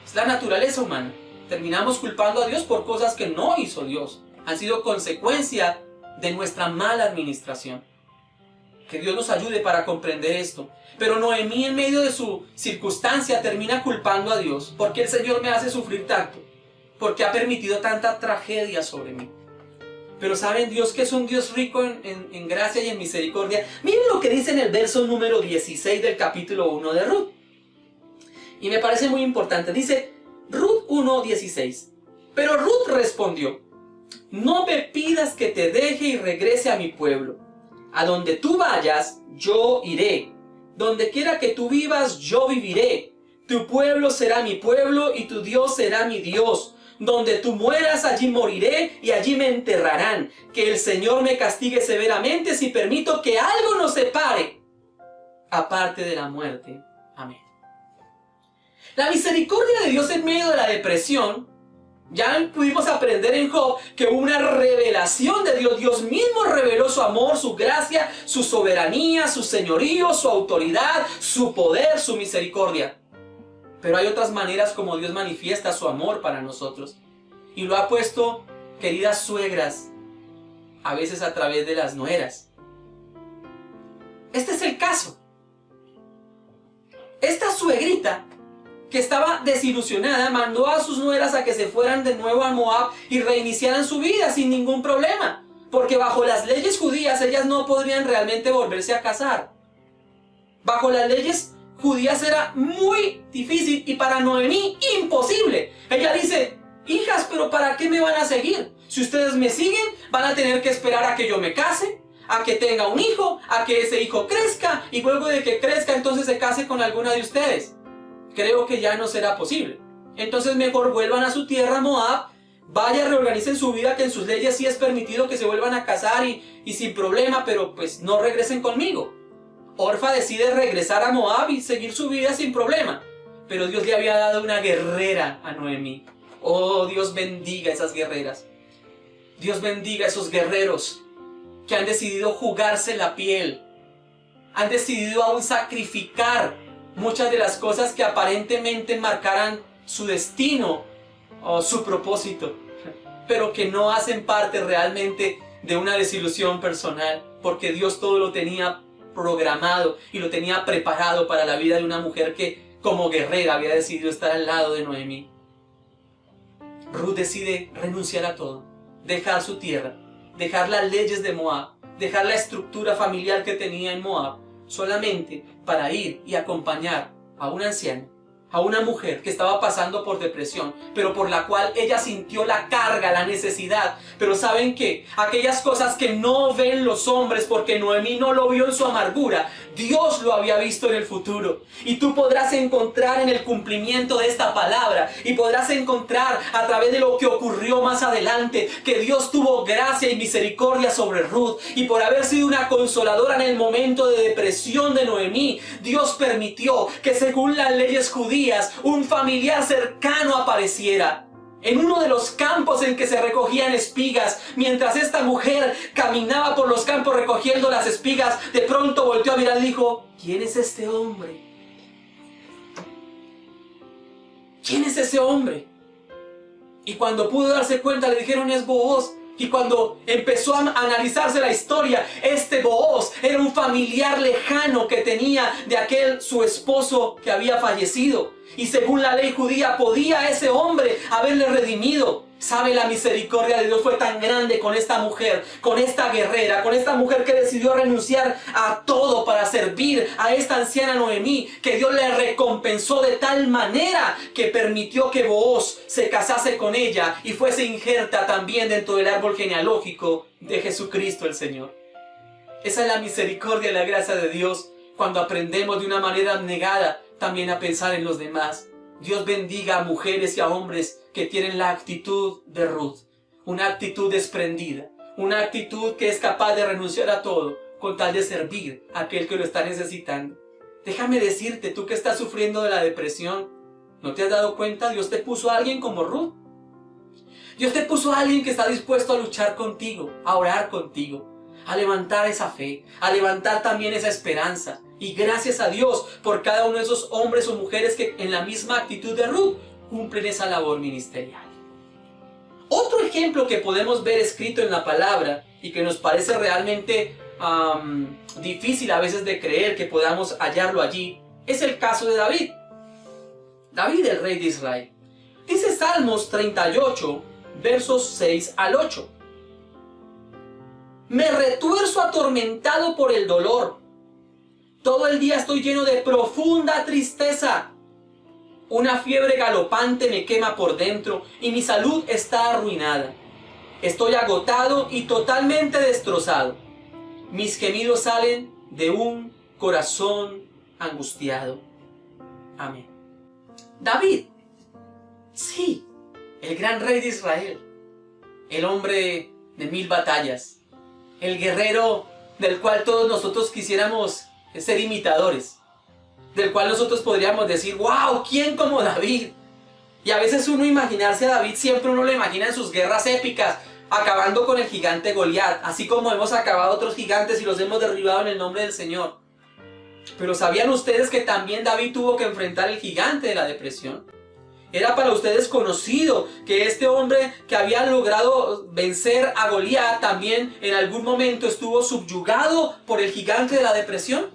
Es la naturaleza humana. Terminamos culpando a Dios por cosas que no hizo Dios. Han sido consecuencia de nuestra mala administración. Que Dios nos ayude para comprender esto. Pero Noemí, en medio de su circunstancia, termina culpando a Dios. ¿Por qué el Señor me hace sufrir tanto? ¿Por qué ha permitido tanta tragedia sobre mí? Pero saben, Dios, que es un Dios rico en gracia y en misericordia. Miren lo que dice en el verso número 16 del capítulo 1 de Ruth. Y me parece muy importante. Dice Ruth 1:16. Pero Ruth respondió: no me pidas que te deje y regrese a mi pueblo. A donde tú vayas, yo iré. Donde quiera que tú vivas, yo viviré. Tu pueblo será mi pueblo y tu Dios será mi Dios. Donde tú mueras, allí moriré y allí me enterrarán. Que el Señor me castigue severamente si permito que algo nos separe, aparte de la muerte. Amén. La misericordia de Dios en medio de la depresión Ya pudimos aprender en Job que hubo una revelación de Dios. Dios mismo reveló su amor, su gracia, su soberanía, su señorío, su autoridad, su poder, su misericordia. Pero hay otras maneras como Dios manifiesta su amor para nosotros. Y lo ha puesto, queridas suegras, a veces a través de las nueras. Este es el caso. Esta suegrita, que estaba desilusionada, mandó a sus nueras a que se fueran de nuevo a Moab y reiniciaran su vida sin ningún problema, porque bajo las leyes judías ellas no podrían realmente volverse a casar. Bajo las leyes judías era muy difícil y para Noemí imposible. Ella dice: hijas, pero ¿para qué me van a seguir? Si ustedes me siguen, van a tener que esperar a que yo me case, a que tenga un hijo, a que ese hijo crezca y luego de que crezca entonces se case con alguna de ustedes. Creo que ya no será posible. Entonces mejor vuelvan a su tierra, Moab, vaya, reorganicen su vida, que en sus leyes sí es permitido que se vuelvan a casar y sin problema, pero pues no regresen conmigo. Orfa decide regresar a Moab y seguir su vida sin problema, pero Dios le había dado una guerrera a Noemí. Oh, Dios bendiga a esas guerreras. Dios bendiga a esos guerreros que han decidido jugarse la piel, han decidido aún sacrificar muchas de las cosas que aparentemente marcaran su destino o su propósito, pero que no hacen parte realmente de una desilusión personal, porque Dios todo lo tenía programado y lo tenía preparado para la vida de una mujer que como guerrera había decidido estar al lado de Noemí. Ruth decide renunciar a todo, dejar su tierra, dejar las leyes de Moab, dejar la estructura familiar que tenía en Moab, solamente para ir y acompañar a un anciano, a una mujer que estaba pasando por depresión, pero por la cual ella sintió la carga, la necesidad. Pero ¿saben qué? Aquellas cosas que no ven los hombres, porque Noemí no lo vio en su amargura, Dios lo había visto en el futuro. Y tú podrás encontrar en el cumplimiento de esta palabra, y podrás encontrar a través de lo que ocurrió más adelante, que Dios tuvo gracia y misericordia sobre Ruth, y por haber sido una consoladora en el momento de depresión de Noemí, Dios permitió que según las leyes judías, un familiar cercano apareciera en uno de los campos en que se recogían espigas. Mientras esta mujer caminaba por los campos recogiendo las espigas, de pronto volteó a mirar y dijo: ¿quién es este hombre? ¿Quién es ese hombre? Y cuando pudo darse cuenta le dijeron: es Booz. Y cuando empezó a analizarse la historia, este Booz era un familiar lejano que tenía de aquel su esposo que había fallecido. Y según la ley judía podía ese hombre haberle redimido. ¿Sabe? La misericordia de Dios fue tan grande con esta mujer, con esta guerrera, con esta mujer que decidió renunciar a todo para servir a esta anciana Noemí, que Dios le recompensó de tal manera que permitió que Booz se casase con ella y fuese injerta también dentro del árbol genealógico de Jesucristo el Señor. Esa es la misericordia y la gracia de Dios cuando aprendemos de una manera abnegada también a pensar en los demás. Dios bendiga a mujeres y a hombres que tienen la actitud de Ruth, una actitud desprendida, una actitud que es capaz de renunciar a todo con tal de servir a aquel que lo está necesitando. Déjame decirte, tú que estás sufriendo de la depresión, ¿no te has dado cuenta? Dios te puso a alguien como Ruth. Dios te puso a alguien que está dispuesto a luchar contigo, a orar contigo, a levantar esa fe, a levantar también esa esperanza. Y gracias a Dios por cada uno de esos hombres o mujeres que en la misma actitud de Ruth cumplen esa labor ministerial. Otro ejemplo que podemos ver escrito en la palabra y que nos parece realmente difícil a veces de creer que podamos hallarlo allí, es el caso de David. David, el rey de Israel. Dice Salmos 38, versos 6 al 8. Me retuerzo atormentado por el dolor. Todo el día estoy lleno de profunda tristeza. Una fiebre galopante me quema por dentro y mi salud está arruinada. Estoy agotado y totalmente destrozado. Mis gemidos salen de un corazón angustiado. Amén. David, sí, el gran rey de Israel, el hombre de 1000 batallas, el guerrero del cual todos nosotros quisiéramos ser imitadores, del cual nosotros podríamos decir: wow, ¿quién como David? Y a veces uno imaginarse a David, siempre uno lo imagina en sus guerras épicas, acabando con el gigante Goliat, así como hemos acabado otros gigantes y los hemos derribado en el nombre del Señor. Pero ¿sabían ustedes que también David tuvo que enfrentar el gigante de la depresión? Era para ustedes conocido que este hombre que había logrado vencer a Goliat también en algún momento estuvo subyugado por el gigante de la depresión.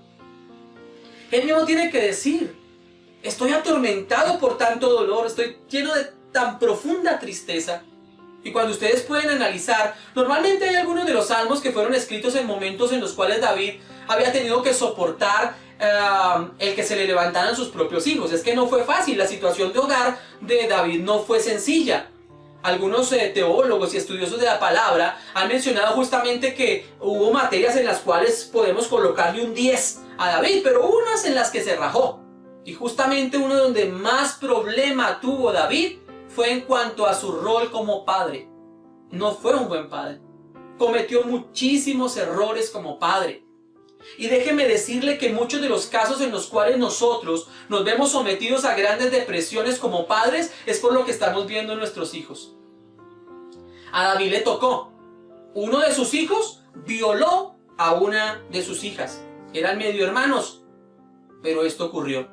Él mismo tiene que decir: estoy atormentado por tanto dolor, estoy lleno de tan profunda tristeza. Y cuando ustedes pueden analizar, normalmente hay algunos de los salmos que fueron escritos en momentos en los cuales David había tenido que soportar el que se le levantaran sus propios hijos. Es que no fue fácil, la situación de hogar de David no fue sencilla. Algunos teólogos y estudiosos de la palabra han mencionado justamente que hubo materias en las cuales podemos colocarle un 10 a David, pero unas en las que se rajó. Y justamente uno donde más problema tuvo David fue en cuanto a su rol como padre. No fue un buen padre. Cometió muchísimos errores como padre. Y déjeme decirle que muchos de los casos en los cuales nosotros nos vemos sometidos a grandes depresiones como padres es por lo que estamos viendo en nuestros hijos. A David le tocó. Uno de sus hijos violó a una de sus hijas. Eran medio hermanos, pero esto ocurrió.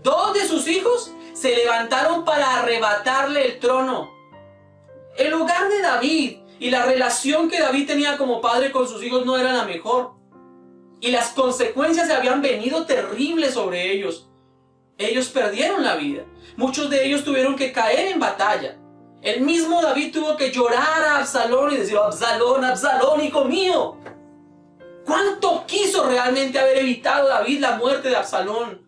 Dos de sus hijos se levantaron para arrebatarle el trono. El hogar de David y la relación que David tenía como padre con sus hijos no era la mejor. Y las consecuencias se habían venido terribles sobre ellos. Ellos perdieron la vida. Muchos de ellos tuvieron que caer en batalla. El mismo David tuvo que llorar a Absalón y decir: Absalón, Absalón, hijo mío. ¿Cuánto quiso realmente haber evitado David la muerte de Absalón?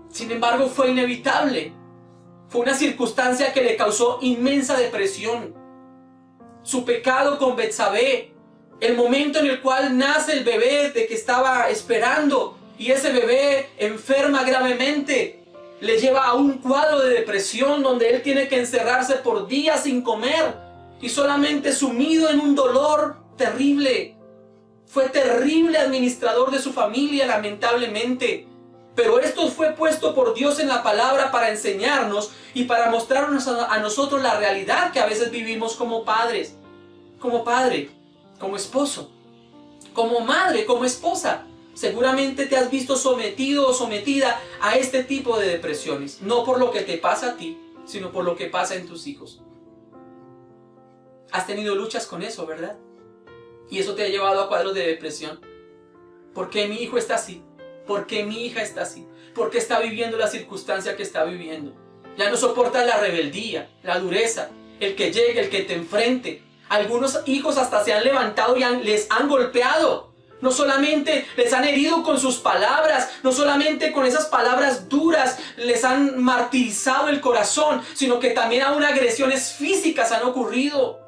Sin embargo, fue inevitable. Fue una circunstancia que le causó inmensa depresión. Su pecado con Betsabé, el momento en el cual nace el bebé de que estaba esperando y ese bebé enferma gravemente, le lleva a un cuadro de depresión donde él tiene que encerrarse por días sin comer y solamente sumido en un dolor terrible. Fue terrible administrador de su familia, lamentablemente. Pero esto fue puesto por Dios en la palabra para enseñarnos y para mostrarnos a nosotros la realidad que a veces vivimos como padres, como padre, como esposo, como madre, como esposa. Seguramente te has visto sometido o sometida a este tipo de depresiones, no por lo que te pasa a ti, sino por lo que pasa en tus hijos. Has tenido luchas con eso, ¿verdad? Y eso te ha llevado a cuadros de depresión. ¿Por qué mi hijo está así? ¿Por qué mi hija está así? ¿Por qué está viviendo la circunstancia que está viviendo? Ya no soportas la rebeldía, la dureza, el que llegue, el que te enfrente. Algunos hijos hasta se han levantado y les han golpeado. No solamente les han herido con sus palabras, no solamente con esas palabras duras les han martirizado el corazón, sino que también aún agresiones físicas han ocurrido.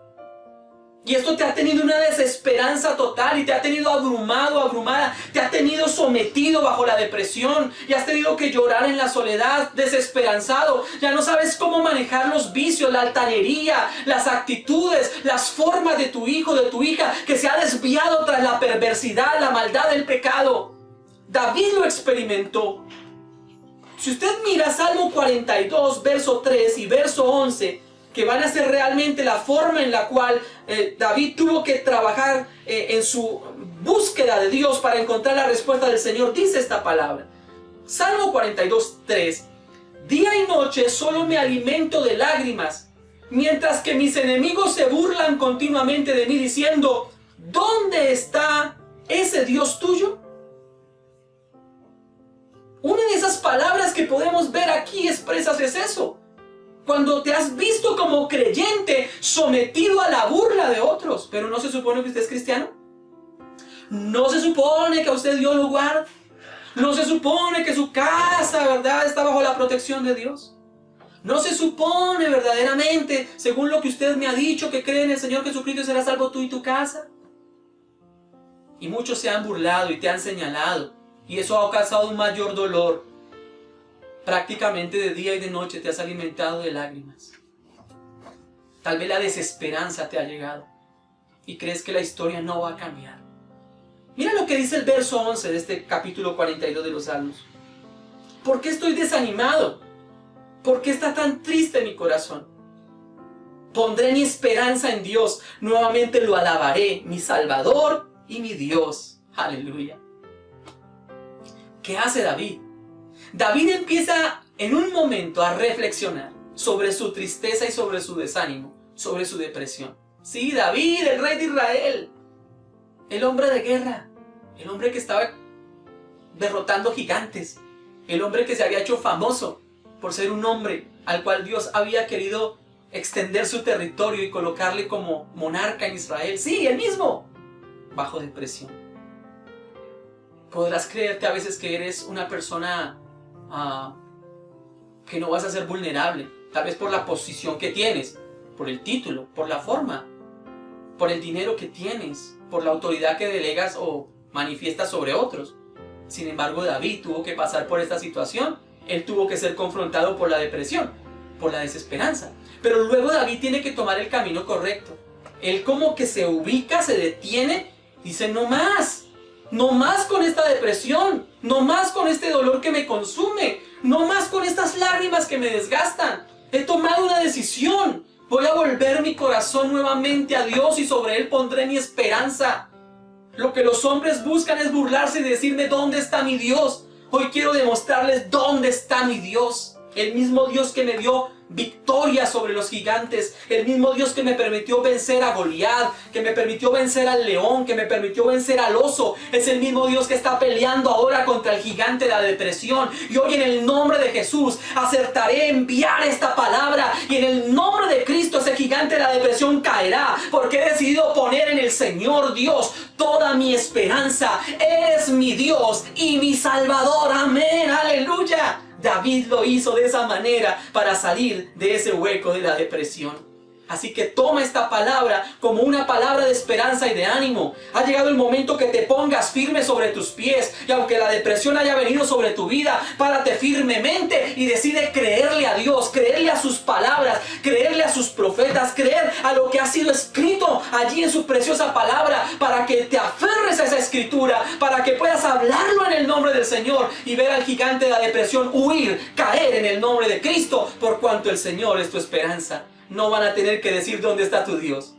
Y esto te ha tenido una desesperanza total y te ha tenido abrumado, abrumada, te ha tenido sometido bajo la depresión y has tenido que llorar en la soledad, desesperanzado. Ya no sabes cómo manejar los vicios, la altanería, las actitudes, las formas de tu hijo, de tu hija, que se ha desviado tras la perversidad, la maldad del pecado. David lo experimentó. Si usted mira Salmo 42, verso 3 y verso 11, que van a ser realmente la forma en la cual David tuvo que trabajar en su búsqueda de Dios para encontrar la respuesta del Señor, dice esta palabra. Salmo 42, 3. Día y noche solo me alimento de lágrimas, mientras que mis enemigos se burlan continuamente de mí diciendo: ¿dónde está ese Dios tuyo? Una de esas palabras que podemos ver aquí expresas es eso. Cuando te has visto como creyente sometido a la burla de otros. Pero ¿no se supone que usted es cristiano? ¿No se supone que a usted Dios lo guarda? ¿No se supone que su casa, verdad, está bajo la protección de Dios? ¿No se supone verdaderamente, según lo que usted me ha dicho, que cree en el Señor Jesucristo y será salvo tú y tu casa? Y muchos se han burlado y te han señalado. Y eso ha causado un mayor dolor. Prácticamente de día y de noche te has alimentado de lágrimas. Tal vez la desesperanza te ha llegado y crees que la historia no va a cambiar. Mira lo que dice el verso 11 de este capítulo 42 de los Salmos. ¿Por qué estoy desanimado? ¿Por qué está tan triste mi corazón? Pondré mi esperanza en Dios. Nuevamente lo alabaré, mi Salvador y mi Dios. Aleluya. ¿Qué hace David? David empieza en un momento a reflexionar sobre su tristeza y sobre su desánimo, sobre su depresión. Sí, David, el rey de Israel, el hombre de guerra, el hombre que estaba derrotando gigantes, el hombre que se había hecho famoso por ser un hombre al cual Dios había querido extender su territorio y colocarle como monarca en Israel. Sí, él mismo, bajo depresión. Podrás creerte a veces que eres una persona que no vas a ser vulnerable, tal vez por la posición que tienes, por el título, por la forma, por el dinero que tienes, por la autoridad que delegas o manifiestas sobre otros. Sin embargo, David tuvo que pasar por esta situación. Él tuvo que ser confrontado por la depresión, por la desesperanza. Pero luego David tiene que tomar el camino correcto. Él como que se ubica, se detiene, dice: no más con esta depresión, no más con este dolor que me consume, no más con estas lágrimas que me desgastan. He tomado una decisión. Voy a volver mi corazón nuevamente a Dios y sobre Él pondré mi esperanza. Lo que los hombres buscan es burlarse y decirme: ¿dónde está mi Dios? Hoy quiero demostrarles dónde está mi Dios. El mismo Dios que me dio victoria sobre los gigantes, el mismo Dios que me permitió vencer a Goliat, que me permitió vencer al león, que me permitió vencer al oso, es el mismo Dios que está peleando ahora contra el gigante de la depresión. Y hoy, en el nombre de Jesús, acertaré enviar esta palabra, y en el nombre de Cristo ese gigante de la depresión caerá, porque he decidido poner en el Señor Dios toda mi esperanza. Es mi Dios y mi Salvador. Amén, aleluya. David lo hizo de esa manera para salir de ese hueco de la depresión. Así que toma esta palabra como una palabra de esperanza y de ánimo. Ha llegado el momento que te pongas firme sobre tus pies, y aunque la depresión haya venido sobre tu vida, párate firmemente y decide creerle a Dios, creerle a sus palabras, creerle a sus profetas, creer a lo que ha sido escrito allí en su preciosa palabra, para que te aferres a esa escritura, para que puedas hablarlo en el nombre del Señor y ver al gigante de la depresión huir, caer en el nombre de Cristo, por cuanto el Señor es tu esperanza. No van a tener que decir dónde está tu Dios.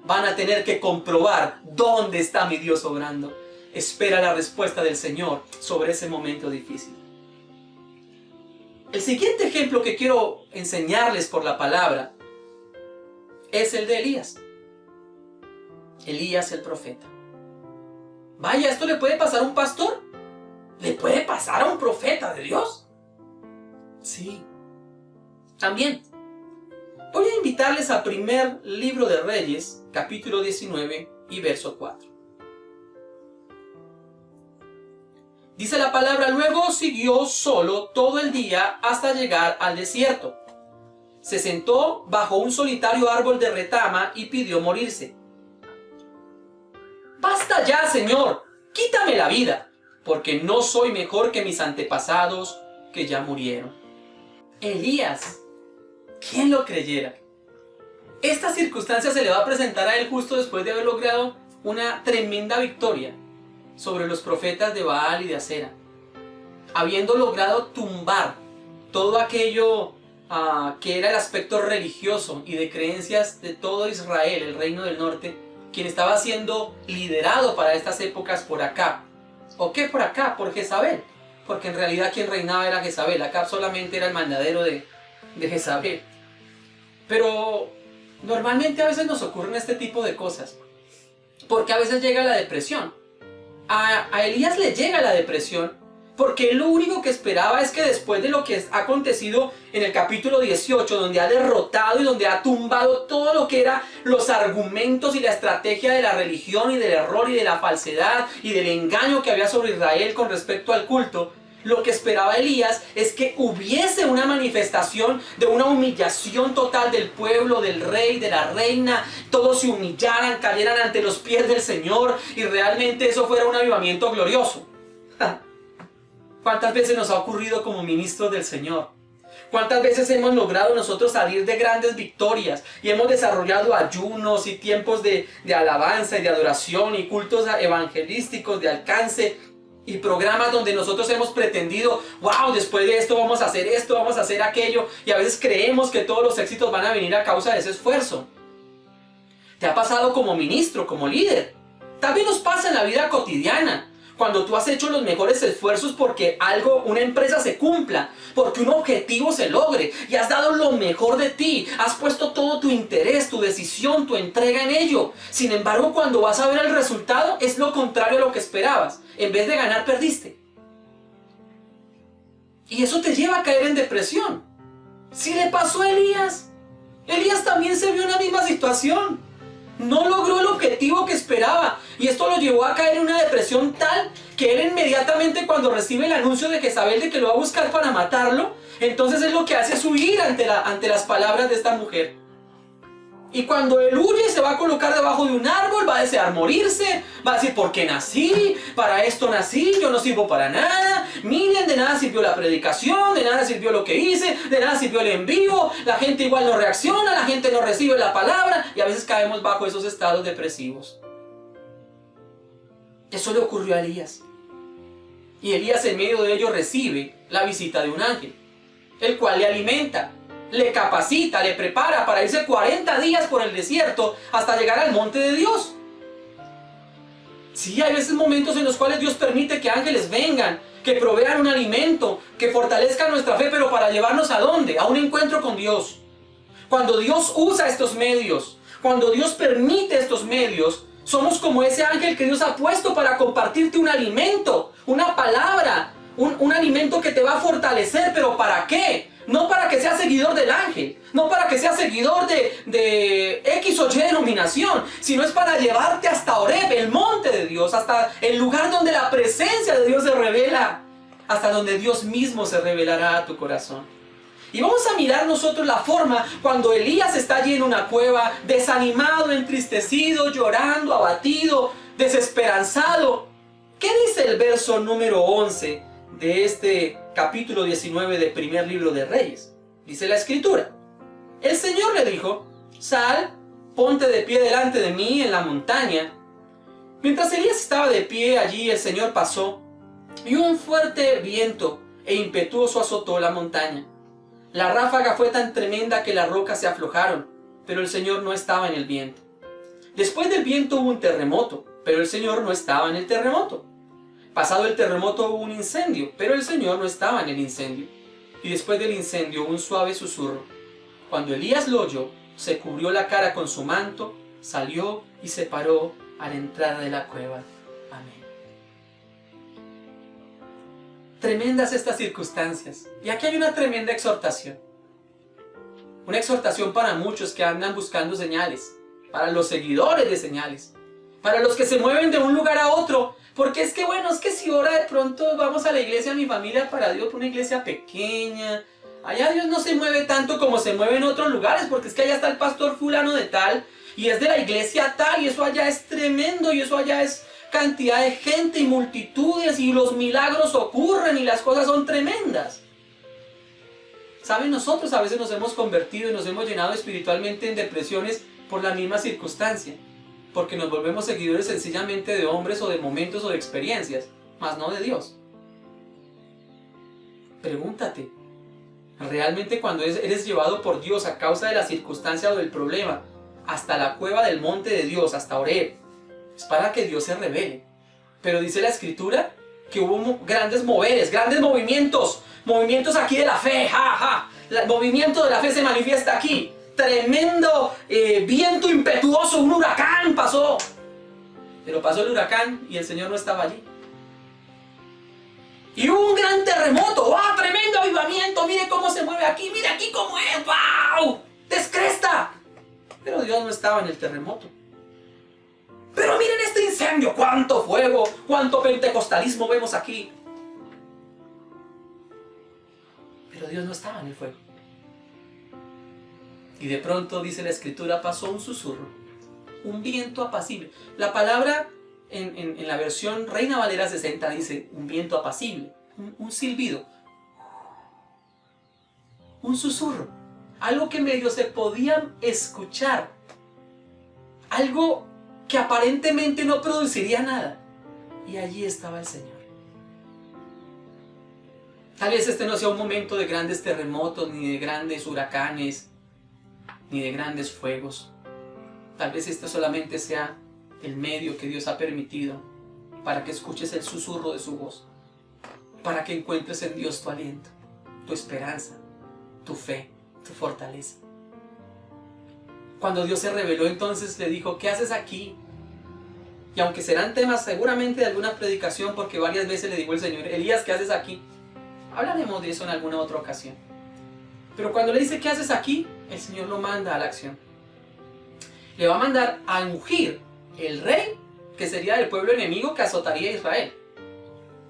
Van a tener que comprobar dónde está mi Dios obrando. Espera la respuesta del Señor sobre ese momento difícil. El siguiente ejemplo que quiero enseñarles por la palabra es el de Elías. Elías el profeta. Vaya, ¿esto le puede pasar a un pastor? ¿Le puede pasar a un profeta de Dios? Sí. También. Voy a invitarles al primer libro de Reyes, capítulo 19 y verso 4. Dice la palabra: luego siguió solo todo el día hasta llegar al desierto. Se sentó bajo un solitario árbol de retama y pidió morirse. Basta ya, Señor, quítame la vida, porque no soy mejor que mis antepasados que ya murieron. Elías, ¿quién lo creyera? Esta circunstancia se le va a presentar a él justo después de haber logrado una tremenda victoria sobre los profetas de Baal y de Acera, habiendo logrado tumbar todo aquello que era el aspecto religioso y de creencias de todo Israel, el reino del norte, quien estaba siendo liderado para estas épocas por Acab. ¿O qué por Acab? Por Jezabel, porque en realidad quien reinaba era Jezabel. Acab solamente era el mandadero de Jezabel. Pero normalmente a veces nos ocurren este tipo de cosas, porque a veces llega la depresión. A Elías le llega la depresión porque él lo único que esperaba es que después de lo que ha acontecido en el capítulo 18, donde ha derrotado y donde ha tumbado todo lo que eran los argumentos y la estrategia de la religión y del error y de la falsedad y del engaño que había sobre Israel con respecto al culto, lo que esperaba Elías es que hubiese una manifestación de una humillación total del pueblo, del rey, de la reina. Todos se humillaran, cayeran ante los pies del Señor y realmente eso fuera un avivamiento glorioso. ¿Cuántas veces nos ha ocurrido como ministros del Señor? ¿Cuántas veces hemos logrado nosotros salir de grandes victorias y hemos desarrollado ayunos y tiempos de alabanza y de adoración y cultos evangelísticos de alcance y programas donde nosotros hemos pretendido, wow, después de esto, vamos a hacer aquello, y a veces creemos que todos los éxitos van a venir a causa de ese esfuerzo. ¿Te ha pasado como ministro, como líder? También nos pasa en la vida cotidiana. Cuando tú has hecho los mejores esfuerzos porque una empresa se cumpla, porque un objetivo se logre, y has dado lo mejor de ti, has puesto todo tu interés, tu decisión, tu entrega en ello. Sin embargo, cuando vas a ver el resultado, es lo contrario a lo que esperabas. En vez de ganar, perdiste. Y eso te lleva a caer en depresión. Si le pasó a Elías, Elías también se vio en la misma situación. No logró el objetivo que esperaba, y esto lo llevó a caer en una depresión tal que él inmediatamente, cuando recibe el anuncio de Jezabel de que lo va a buscar para matarlo, entonces él lo que hace es huir ante las palabras de esta mujer. Y cuando él huye, se va a colocar debajo de un árbol, va a desear morirse, va a decir: ¿por qué nací? Para esto nací, yo no sirvo para nada. Miren, de nada sirvió la predicación, de nada sirvió lo que hice, de nada sirvió el envío, la gente igual no reacciona, la gente no recibe la palabra, y a veces caemos bajo esos estados depresivos. Eso le ocurrió a Elías. Y Elías, en medio de ello, recibe la visita de un ángel, el cual le alimenta, le capacita, le prepara para irse 40 días por el desierto hasta llegar al monte de Dios. Sí, hay veces momentos en los cuales Dios permite que ángeles vengan, que provean un alimento, que fortalezcan nuestra fe, pero ¿para llevarnos a dónde? A un encuentro con Dios. Cuando Dios usa estos medios, cuando Dios permite estos medios, somos como ese ángel que Dios ha puesto para compartirte un alimento, una palabra, un alimento que te va a fortalecer. ¿Pero para qué? No para que seas seguidor del ángel, no para que seas seguidor de X o Y denominación, sino es para llevarte hasta Horeb, el monte de Dios, hasta el lugar donde la presencia de Dios se revela, hasta donde Dios mismo se revelará a tu corazón. Y vamos a mirar nosotros la forma cuando Elías está allí en una cueva, desanimado, entristecido, llorando, abatido, desesperanzado. ¿Qué dice el verso número 11 de este capítulo 19 del primer libro de Reyes? Dice la escritura: el Señor le dijo: sal, ponte de pie delante de mí en la montaña. Mientras Elías estaba de pie allí, el Señor pasó, y un fuerte viento e impetuoso azotó la montaña. La ráfaga fue tan tremenda que las rocas se aflojaron, pero el Señor no estaba en el viento. Después del viento hubo un terremoto, pero el Señor no estaba en el terremoto. Pasado el terremoto hubo un incendio, pero el Señor no estaba en el incendio. Y después del incendio hubo un suave susurro. Cuando Elías lo oyó, se cubrió la cara con su manto, salió y se paró a la entrada de la cueva. Amén. Tremendas estas circunstancias. Y aquí hay una tremenda exhortación. Una exhortación para muchos que andan buscando señales, para los seguidores de señales, para los que se mueven de un lugar a otro. Porque es que bueno, es que si ahora de pronto vamos a la iglesia, mi familia, para Dios, una iglesia pequeña, allá Dios no se mueve tanto como se mueve en otros lugares, porque es que allá está el pastor fulano de tal, y es de la iglesia tal, y eso allá es tremendo, y eso allá es cantidad de gente y multitudes, y los milagros ocurren, y las cosas son tremendas. ¿Saben? Nosotros a veces nos hemos convertido y nos hemos llenado espiritualmente en depresiones por la misma circunstancia, porque nos volvemos seguidores sencillamente de hombres o de momentos o de experiencias, mas no de Dios. Pregúntate, ¿realmente cuando eres llevado por Dios a causa de la circunstancia o del problema hasta la cueva del monte de Dios, hasta Horeb, es para que Dios se revele? Pero dice la escritura que hubo grandes moveres, grandes movimientos aquí de la fe, el movimiento de la fe se manifiesta aquí. Tremendo viento impetuoso, un huracán pasó. Pero pasó el huracán y el Señor no estaba allí. Y hubo un gran terremoto. ¡Wow! Tremendo avivamiento. Mire cómo se mueve aquí. Mire aquí cómo es. ¡Wow! ¡Descresta! Pero Dios no estaba en el terremoto. Pero miren este incendio. ¡Cuánto fuego! ¡Cuánto pentecostalismo vemos aquí! Pero Dios no estaba en el fuego. Y de pronto, dice la escritura, pasó un susurro, un viento apacible. La palabra en la versión Reina Valera 60 dice un viento apacible, un silbido, un susurro, algo que medio se podía escuchar, algo que aparentemente no produciría nada. Y allí estaba el Señor. Tal vez este no sea un momento de grandes terremotos, ni de grandes huracanes, ni de grandes fuegos. Tal vez este solamente sea el medio que Dios ha permitido para que escuches el susurro de su voz, para que encuentres en Dios tu aliento, tu esperanza, tu fe, tu fortaleza. Cuando Dios se reveló, entonces le dijo: ¿qué haces aquí? Y aunque serán temas seguramente de alguna predicación, porque varias veces le dijo el Señor: Elías, ¿qué haces aquí? Hablaremos de eso en alguna otra ocasión. Pero cuando le dice: ¿qué haces aquí?, el Señor lo manda a la acción. Le va a mandar a ungir el rey, que sería del pueblo enemigo que azotaría a Israel.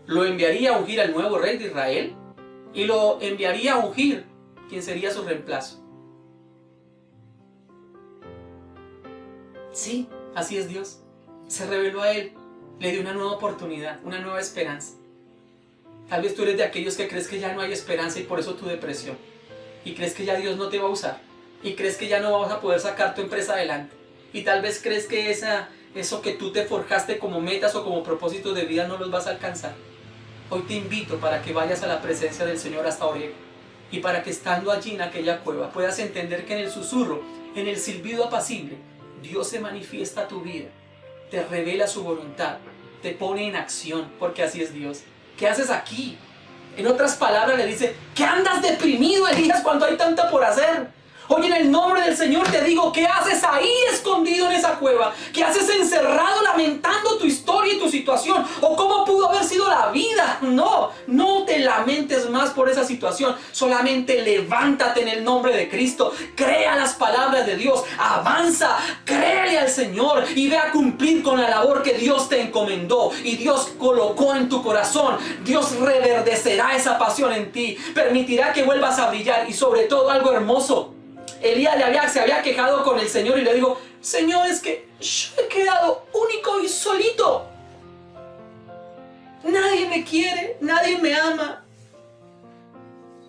Lo enviaría a ungir al nuevo rey de Israel, y lo enviaría a ungir quien sería su reemplazo. Sí, así es Dios. Se reveló a él, le dio una nueva oportunidad, una nueva esperanza. Tal vez tú eres de aquellos que crees que ya no hay esperanza y por eso tu depresión. Y crees que ya Dios no te va a usar. Y crees que ya no vas a poder sacar tu empresa adelante. Y tal vez crees que eso que tú te forjaste como metas o como propósitos de vida no los vas a alcanzar. Hoy te invito para que vayas a la presencia del Señor hasta Orego. Y para que estando allí en aquella cueva puedas entender que en el susurro, en el silbido apacible, Dios se manifiesta a tu vida. Te revela su voluntad. Te pone en acción, porque así es Dios. ¿Qué haces aquí? En otras palabras le dice: ¿qué andas deprimido, Elías, cuando hay tanto por hacer? Hoy en el nombre del Señor te digo: ¿qué haces ahí escondido en esa cueva? ¿Qué haces encerrado lamentando tu historia y tu situación? ¿O cómo pudo haber sido la vida? No te lamentes más por esa situación. Solamente levántate en el nombre de Cristo. Crea las palabras de Dios. Avanza, créele al Señor y ve a cumplir con la labor que Dios te encomendó y Dios colocó en tu corazón. Dios reverdecerá esa pasión en ti. Permitirá que vuelvas a brillar y sobre todo algo hermoso. Elías se había quejado con el Señor y le dijo: Señor, es que yo he quedado único y solito. Nadie me quiere, nadie me ama.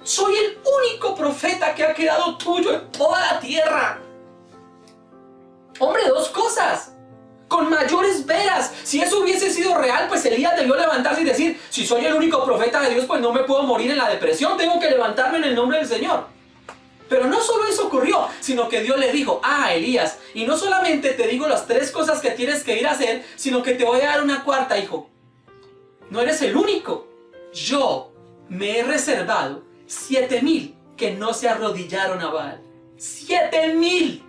Soy el único profeta que ha quedado tuyo en toda la tierra. Hombre, dos cosas. Con mayores veras. Si eso hubiese sido real, pues Elías debió levantarse y decir: si soy el único profeta de Dios, pues no me puedo morir en la depresión. Tengo que levantarme en el nombre del Señor. Pero no solo eso ocurrió, sino que Dios le dijo: Elías, y no solamente te digo las 3 cosas que tienes que ir a hacer, sino que te voy a dar una cuarta, hijo. No eres el único. Yo me he reservado 7,000 que no se arrodillaron a Baal. 7,000.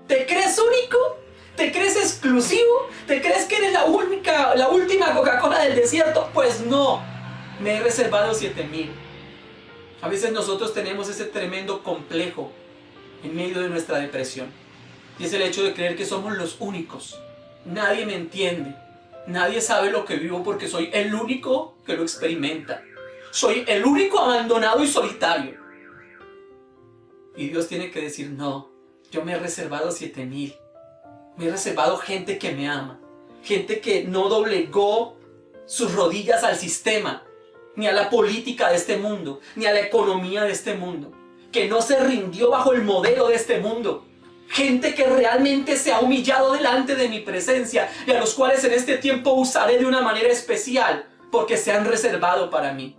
¿Te crees único? ¿Te crees exclusivo? ¿Te crees que eres la última Coca-Cola del desierto? Pues no. Me he reservado 7,000. A veces nosotros tenemos ese tremendo complejo en medio de nuestra depresión. Y es el hecho de creer que somos los únicos. Nadie me entiende. Nadie sabe lo que vivo porque soy el único que lo experimenta. Soy el único abandonado y solitario. Y Dios tiene que decir: no, yo me he reservado 7,000. Me he reservado gente que me ama. Gente que no doblegó sus rodillas al sistema, ni a la política de este mundo, ni a la economía de este mundo, que no se rindió bajo el modelo de este mundo. Gente que realmente se ha humillado delante de mi presencia y a los cuales en este tiempo usaré de una manera especial porque se han reservado para mí.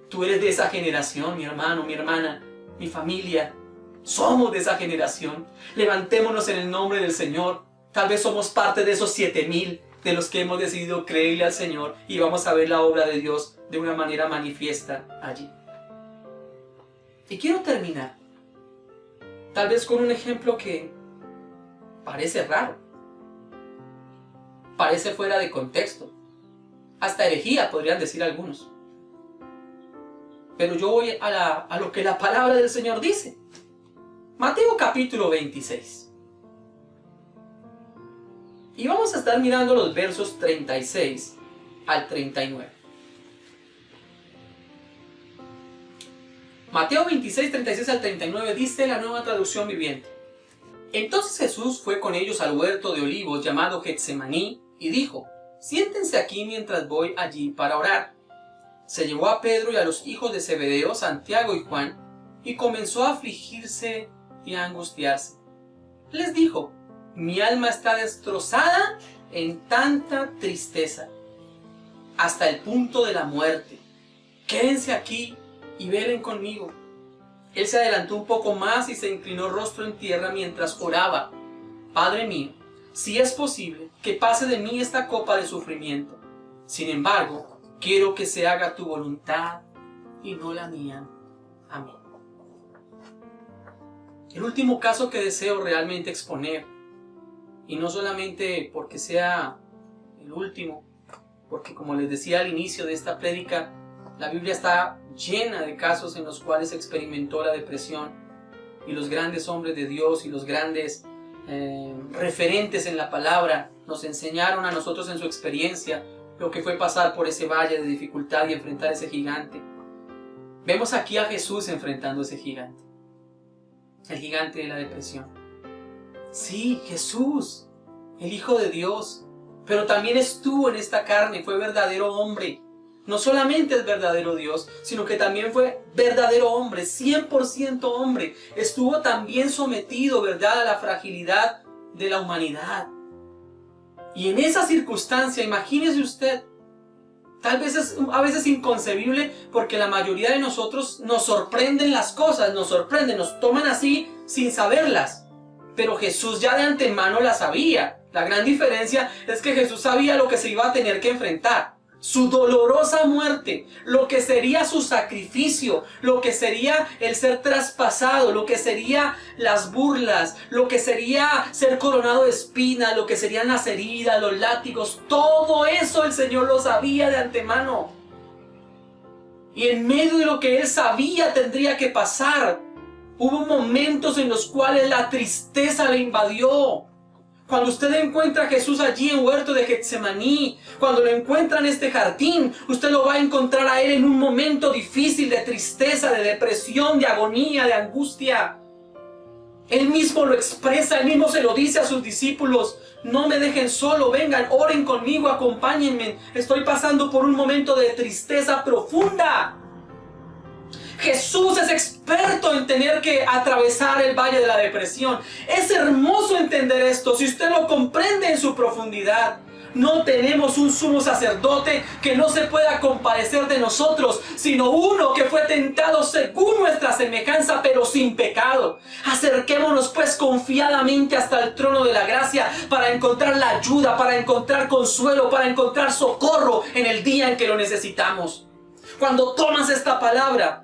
Tú eres de esa generación, mi hermano, mi hermana, mi familia. Somos de esa generación. Levantémonos en el nombre del Señor. Tal vez somos parte de esos 7,000 de los que hemos decidido creerle al Señor y vamos a ver la obra de Dios de una manera manifiesta allí. Y quiero terminar, tal vez con un ejemplo que parece raro, parece fuera de contexto, hasta herejía podrían decir algunos. Pero yo voy a lo que la palabra del Señor dice. Mateo capítulo 26. Y vamos a estar mirando los versos 36 al 39. Mateo 26, 36 al 39 dice la Nueva Traducción Viviente: Entonces Jesús fue con ellos al huerto de olivos llamado Getsemaní y dijo: Siéntense aquí mientras voy allí para orar. Se llevó a Pedro y a los hijos de Zebedeo, Santiago y Juan, y comenzó a afligirse y a angustiarse. Les dijo: Mi alma está destrozada en tanta tristeza, hasta el punto de la muerte. quédense aquí y velen conmigo. Él se adelantó un poco más y se inclinó rostro en tierra mientras oraba. Padre mío, si es posible, que pase de mí esta copa de sufrimiento. Sin embargo, quiero que se haga tu voluntad y no la mía. Amén. El último caso que deseo realmente exponer, y no solamente porque sea el último, porque como les decía al inicio de esta prédica, la Biblia está llena de casos en los cuales se experimentó la depresión, y los grandes hombres de Dios y los grandes referentes en la palabra nos enseñaron a nosotros en su experiencia lo que fue pasar por ese valle de dificultad y enfrentar ese gigante. Vemos aquí a Jesús enfrentando ese gigante, el gigante de la depresión. Sí, Jesús, el Hijo de Dios, pero también estuvo en esta carne, fue verdadero hombre. No solamente es verdadero Dios, sino que también fue verdadero hombre, 100% hombre. Estuvo también sometido, ¿verdad?, a la fragilidad de la humanidad. Y en esa circunstancia, imagínese usted, tal vez es a veces inconcebible, porque la mayoría de nosotros nos sorprenden las cosas, nos toman así sin saberlas. Pero Jesús ya de antemano las sabía. La gran diferencia es que Jesús sabía lo que se iba a tener que enfrentar. Su dolorosa muerte, lo que sería su sacrificio, lo que sería el ser traspasado, lo que sería las burlas, lo que sería ser coronado de espinas, lo que serían las heridas, los látigos, todo eso el Señor lo sabía de antemano. Y en medio de lo que Él sabía tendría que pasar, hubo momentos en los cuales la tristeza le invadió. Cuando usted encuentra a Jesús allí en huerto de Getsemaní, cuando lo encuentra en este jardín, usted lo va a encontrar a Él en un momento difícil de tristeza, de depresión, de agonía, de angustia. Él mismo lo expresa, Él mismo se lo dice a sus discípulos: no me dejen solo, vengan, oren conmigo, acompáñenme. Estoy pasando por un momento de tristeza profunda. Jesús es experto en tener que atravesar el valle de la depresión. Es hermoso entender esto, si usted lo comprende en su profundidad. No tenemos un sumo sacerdote que no se pueda compadecer de nosotros, sino uno que fue tentado según nuestra semejanza, pero sin pecado. Acerquémonos pues confiadamente hasta el trono de la gracia para encontrar la ayuda, para encontrar consuelo, para encontrar socorro en el día en que lo necesitamos. Cuando tomas esta palabra,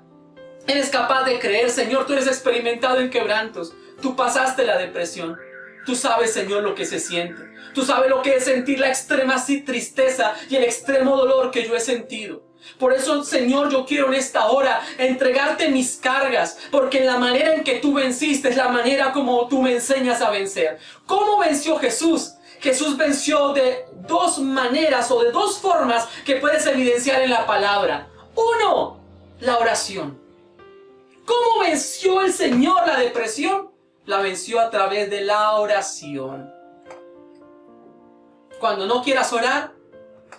eres capaz de creer: Señor, tú eres experimentado en quebrantos. Tú pasaste la depresión. Tú sabes, Señor, lo que se siente. Tú sabes lo que es sentir la extrema tristeza y el extremo dolor que yo he sentido. Por eso, Señor, yo quiero en esta hora entregarte mis cargas, porque en la manera en que tú venciste es la manera como tú me enseñas a vencer. ¿Cómo venció Jesús? Jesús venció de dos maneras o de dos formas que puedes evidenciar en la palabra. Uno, la oración. ¿Cómo venció el Señor la depresión? La venció a través de la oración. Cuando no quieras orar,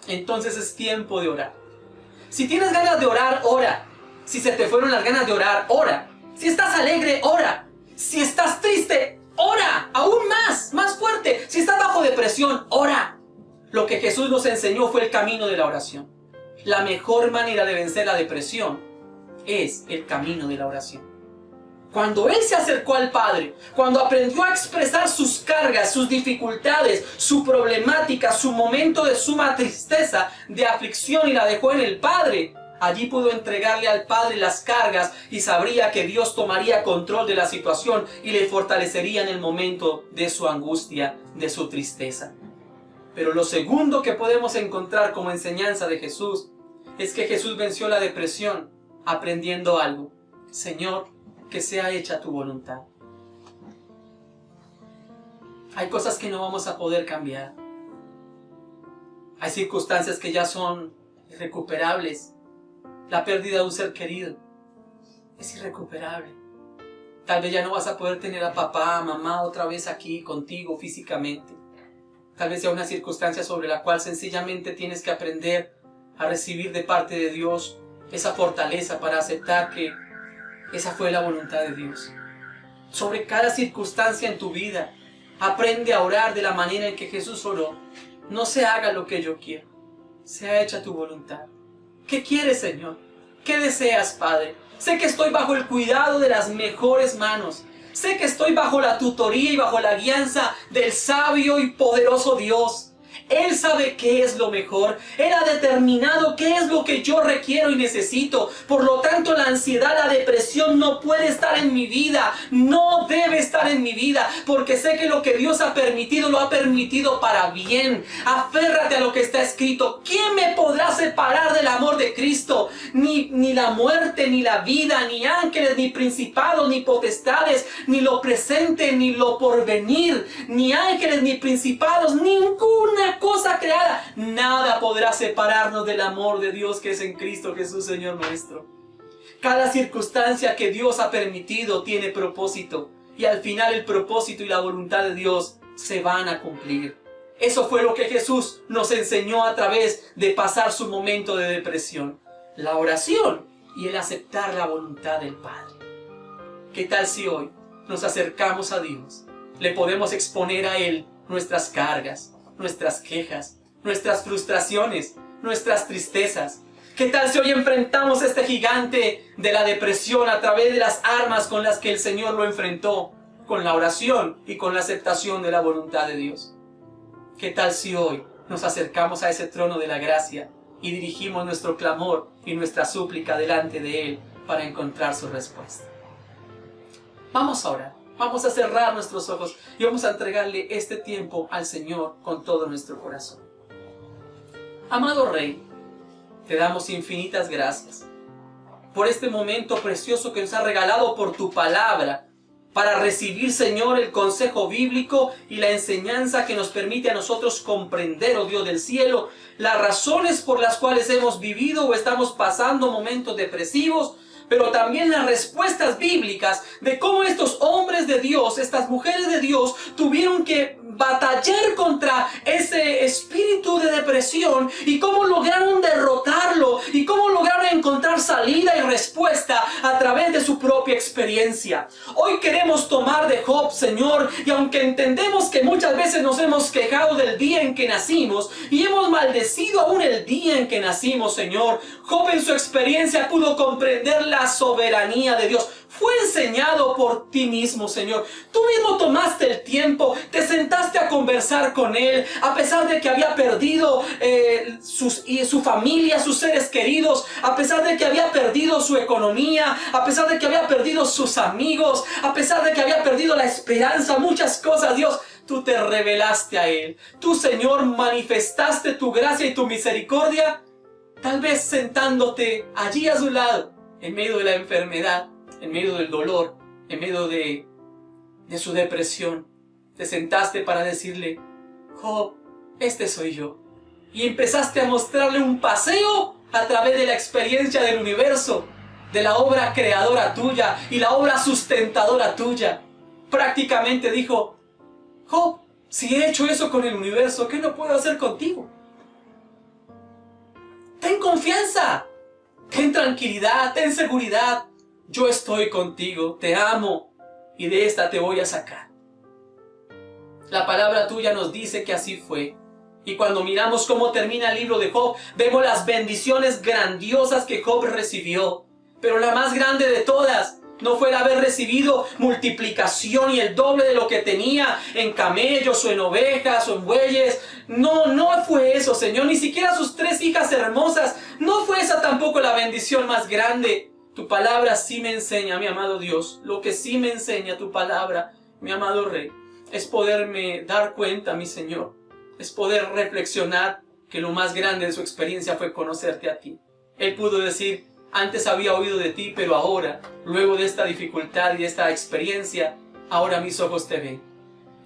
entonces es tiempo de orar. Si tienes ganas de orar, ora. Si se te fueron las ganas de orar, ora. Si estás alegre, ora. Si estás triste, ora. Aún más fuerte. Si estás bajo depresión, ora. Lo que Jesús nos enseñó fue el camino de la oración. La mejor manera de vencer la depresión es el camino de la oración. Cuando Él se acercó al Padre, cuando aprendió a expresar sus cargas, sus dificultades, su problemática, su momento de suma tristeza, de aflicción, y la dejó en el Padre, allí pudo entregarle al Padre las cargas y sabría que Dios tomaría control de la situación y le fortalecería en el momento de su angustia, de su tristeza. Pero lo segundo que podemos encontrar como enseñanza de Jesús es que Jesús venció la depresión aprendiendo algo: Señor, que sea hecha tu voluntad. Hay cosas que no vamos a poder cambiar. Hay circunstancias que ya son irrecuperables. La pérdida de un ser querido es irrecuperable. Tal vez ya no vas a poder tener a papá, a mamá otra vez aquí contigo físicamente. Tal vez sea una circunstancia sobre la cual sencillamente tienes que aprender a recibir de parte de Dios esa fortaleza para aceptar que esa fue la voluntad de Dios. Sobre cada circunstancia en tu vida, aprende a orar de la manera en que Jesús oró. No se haga lo que yo quiero, sea hecha tu voluntad. ¿Qué quieres, Señor? ¿Qué deseas, Padre? Sé que estoy bajo el cuidado de las mejores manos. Sé que estoy bajo la tutoría y bajo la guianza del sabio y poderoso Dios. Él sabe qué es lo mejor. Él ha determinado qué es lo que yo requiero y necesito. Por lo tanto, la ansiedad, la depresión no puede estar en mi vida. No debe estar en mi vida. Porque sé que lo que Dios ha permitido, lo ha permitido para bien. Aférrate a lo que está escrito. ¿Quién me podrá separar del amor de Cristo? Ni la muerte, ni la vida, ni ángeles, ni principados, ni potestades, ni lo presente, ni lo porvenir, ni ángeles, ni principados, ninguna cosa creada, nada podrá separarnos del amor de Dios que es en Cristo Jesús, Señor nuestro. Cada circunstancia que Dios ha permitido tiene propósito, y al final el propósito y la voluntad de Dios se van a cumplir. Eso fue lo que Jesús nos enseñó a través de pasar su momento de depresión: la oración y el aceptar la voluntad del Padre. ¿Qué tal si hoy nos acercamos a Dios? Le podemos exponer a Él nuestras cargas, nuestras quejas, nuestras frustraciones, nuestras tristezas. ¿Qué tal si hoy enfrentamos a este gigante de la depresión a través de las armas con las que el Señor lo enfrentó, con la oración y con la aceptación de la voluntad de Dios? ¿Qué tal si hoy nos acercamos a ese trono de la gracia y dirigimos nuestro clamor y nuestra súplica delante de Él para encontrar su respuesta? Vamos a orar. Vamos a cerrar nuestros ojos y vamos a entregarle este tiempo al Señor con todo nuestro corazón. Amado Rey, te damos infinitas gracias por este momento precioso que nos ha regalado por tu palabra, para recibir, Señor, el consejo bíblico y la enseñanza que nos permite a nosotros comprender, oh Dios del cielo, las razones por las cuales hemos vivido o estamos pasando momentos depresivos, pero también las respuestas bíblicas de cómo estos hombres de Dios, estas mujeres de Dios, tuvieron que batallar contra ese espíritu de depresión y cómo lograron derrotarlo y cómo lograron encontrar salida y respuesta a través de su propia experiencia. Hoy queremos tomar de Job, Señor, y aunque entendemos que muchas veces nos hemos quejado del día en que nacimos y hemos maldecido aún el día en que nacimos, Señor, Job en su experiencia pudo comprender la soberanía de Dios. Fue enseñado por ti mismo, Señor. Tú mismo tomaste el tiempo, te sentaste a conversar con él, a pesar de que había perdido su familia, sus seres queridos, a pesar de que había perdido su economía, a pesar de que había perdido sus amigos, a pesar de que había perdido la esperanza, muchas cosas, Dios. Tú te revelaste a él. Tú, Señor, manifestaste tu gracia y tu misericordia, tal vez sentándote allí a su lado, en medio de la enfermedad, en medio del dolor, en medio de su depresión. Te sentaste para decirle: Job, este soy yo. Y empezaste a mostrarle un paseo a través de la experiencia del universo, de la obra creadora tuya y la obra sustentadora tuya. Prácticamente dijo: Job, si he hecho eso con el universo, ¿qué no puedo hacer contigo? Ten confianza, ten tranquilidad, ten seguridad. Yo estoy contigo, te amo y de esta te voy a sacar. La palabra tuya nos dice que así fue. Y cuando miramos cómo termina el libro de Job, vemos las bendiciones grandiosas que Job recibió. Pero la más grande de todas no fue el haber recibido multiplicación y el doble de lo que tenía en camellos o en ovejas o en bueyes. No fue eso, Señor. Ni siquiera sus 3 hijas hermosas. No fue esa tampoco la bendición más grande. Tu palabra sí me enseña, mi amado Dios. Lo que sí me enseña tu palabra, mi amado Rey, es poderme dar cuenta, mi Señor. Es poder reflexionar que lo más grande de su experiencia fue conocerte a ti. Él pudo decir: antes había oído de ti, pero ahora, luego de esta dificultad y de esta experiencia, ahora mis ojos te ven.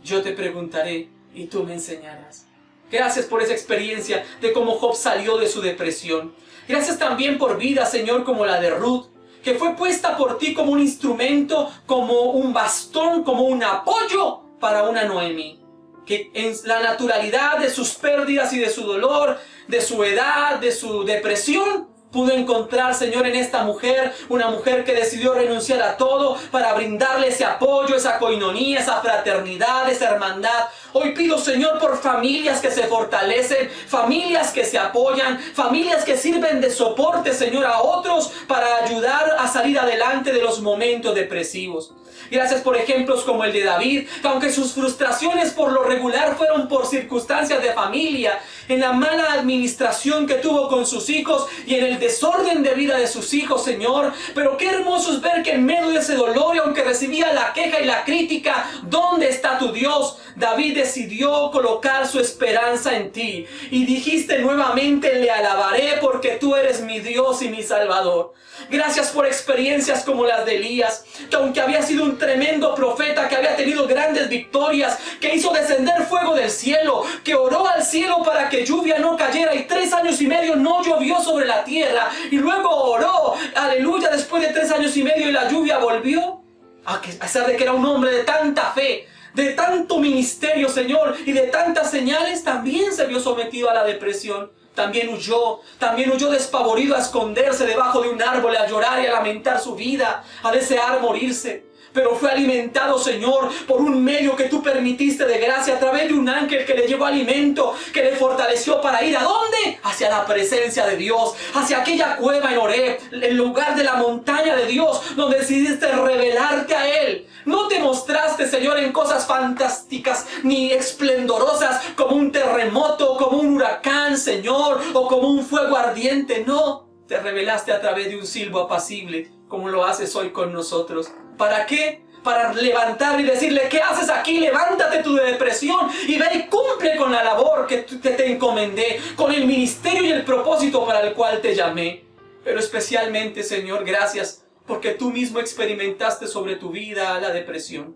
Yo te preguntaré y tú me enseñarás. Gracias por esa experiencia de cómo Job salió de su depresión. Gracias también por vida, Señor, como la de Ruth, que fue puesta por ti como un instrumento, como un bastón, como un apoyo para una Noemí, que en la naturalidad de sus pérdidas y de su dolor, de su edad, de su depresión, pudo encontrar, Señor, en esta mujer, una mujer que decidió renunciar a todo para brindarle ese apoyo, esa coinonía, esa fraternidad, esa hermandad. Hoy pido, Señor, por familias que se fortalecen, familias que se apoyan, familias que sirven de soporte, Señor, a otros para ayudar a salir adelante de los momentos depresivos. Gracias por ejemplos como el de David, que aunque sus frustraciones por lo regular fueron por circunstancias de familia, en la mala administración que tuvo con sus hijos y en el desorden de vida de sus hijos, Señor. Pero qué hermoso es ver que en medio de ese dolor, y aunque recibía la queja y la crítica, ¿dónde está tu Dios? David decidió colocar su esperanza en ti. Y dijiste nuevamente, le alabaré porque tú eres mi Dios y mi Salvador. Gracias por experiencias como las de Elías, que aunque había sido un tremendo profeta, que había tenido grandes victorias, que hizo descender fuego del cielo, que oró al cielo para que lluvia no cayera y 3 años y medio no llovió sobre la tierra, y luego oró, aleluya, después de 3 años y medio y la lluvia volvió, a pesar de que era un hombre de tanta fe, de tanto ministerio, Señor, y de tantas señales, también se vio sometido a la depresión. También huyó despavorido a esconderse debajo de un árbol, a llorar y a lamentar su vida, a desear morirse. Pero fue alimentado, Señor, por un medio que tú permitiste de gracia, a través de un ángel que le llevó alimento, que le fortaleció para ir ¿a dónde? Hacia la presencia de Dios, hacia aquella cueva en Horeb, el lugar de la montaña de Dios, donde decidiste revelarte a Él. No te mostraste, Señor, en cosas fantásticas ni esplendorosas, como un terremoto, como un huracán, Señor, o como un fuego ardiente. No, te revelaste a través de un silbo apacible, como lo haces hoy con nosotros. ¿Para qué? Para levantar y decirle, ¿qué haces aquí? Levántate tu depresión y ve y cumple con la labor que te encomendé, con el ministerio y el propósito para el cual te llamé. Pero especialmente, Señor, gracias, porque tú mismo experimentaste sobre tu vida la depresión.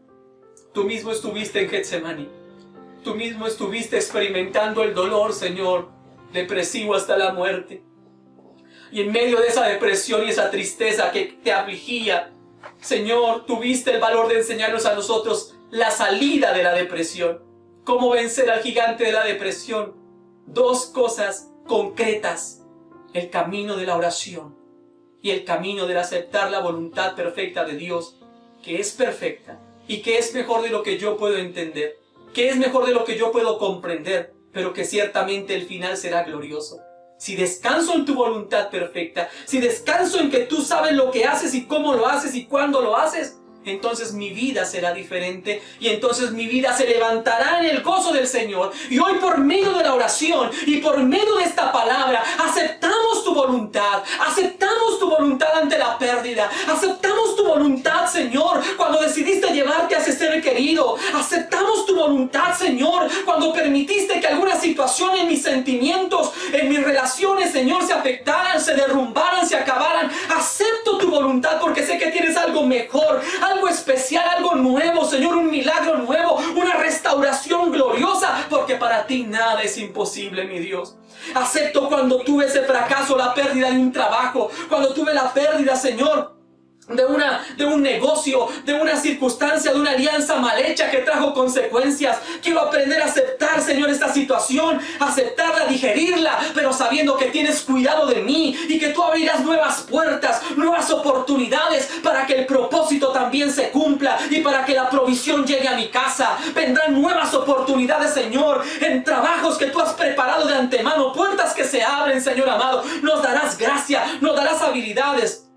Tú mismo estuviste en Getsemaní. Tú mismo estuviste experimentando el dolor, Señor, depresivo hasta la muerte. Y en medio de esa depresión y esa tristeza que te afligía, Señor, tuviste el valor de enseñarnos a nosotros la salida de la depresión. ¿Cómo vencer al gigante de la depresión? 2 cosas concretas: el camino de la oración y el camino del aceptar la voluntad perfecta de Dios, que es perfecta y que es mejor de lo que yo puedo entender, que es mejor de lo que yo puedo comprender, pero que ciertamente el final será glorioso. Si descanso en tu voluntad perfecta, si descanso en que tú sabes lo que haces y cómo lo haces y cuándo lo haces, entonces mi vida será diferente y entonces mi vida se levantará en el gozo del Señor. Y hoy, por medio de la oración y por medio de esta palabra, aceptamos tu voluntad ante la pérdida, aceptamos tu voluntad, Señor, cuando decidiste llevarte a ese ser querido, aceptamos tu voluntad, Señor, cuando permitiste que alguna situación en mis sentimientos, en mis relaciones, Señor, se afectaran, se derrumbaran, se acabaran. Acepto tu voluntad porque sé que tienes algo mejor, algo especial, algo nuevo, Señor, un milagro nuevo, una restauración gloriosa, porque para ti nada es imposible, mi Dios. Acepto cuando tuve ese fracaso, la pérdida de un trabajo, cuando tuve la pérdida, Señor, de un negocio, de una circunstancia, de una alianza mal hecha que trajo consecuencias. Quiero aprender a aceptar, Señor, esta situación, aceptarla, digerirla, pero sabiendo que tienes cuidado de mí y que tú abrirás nuevas puertas, nuevas oportunidades para que el propósito también se cumpla y para que la provisión llegue a mi casa. Vendrán nuevas oportunidades, Señor, en trabajos que tú has preparado de antemano, puertas que se abren, Señor amado. Nos darás gracia, nos darás habilidades,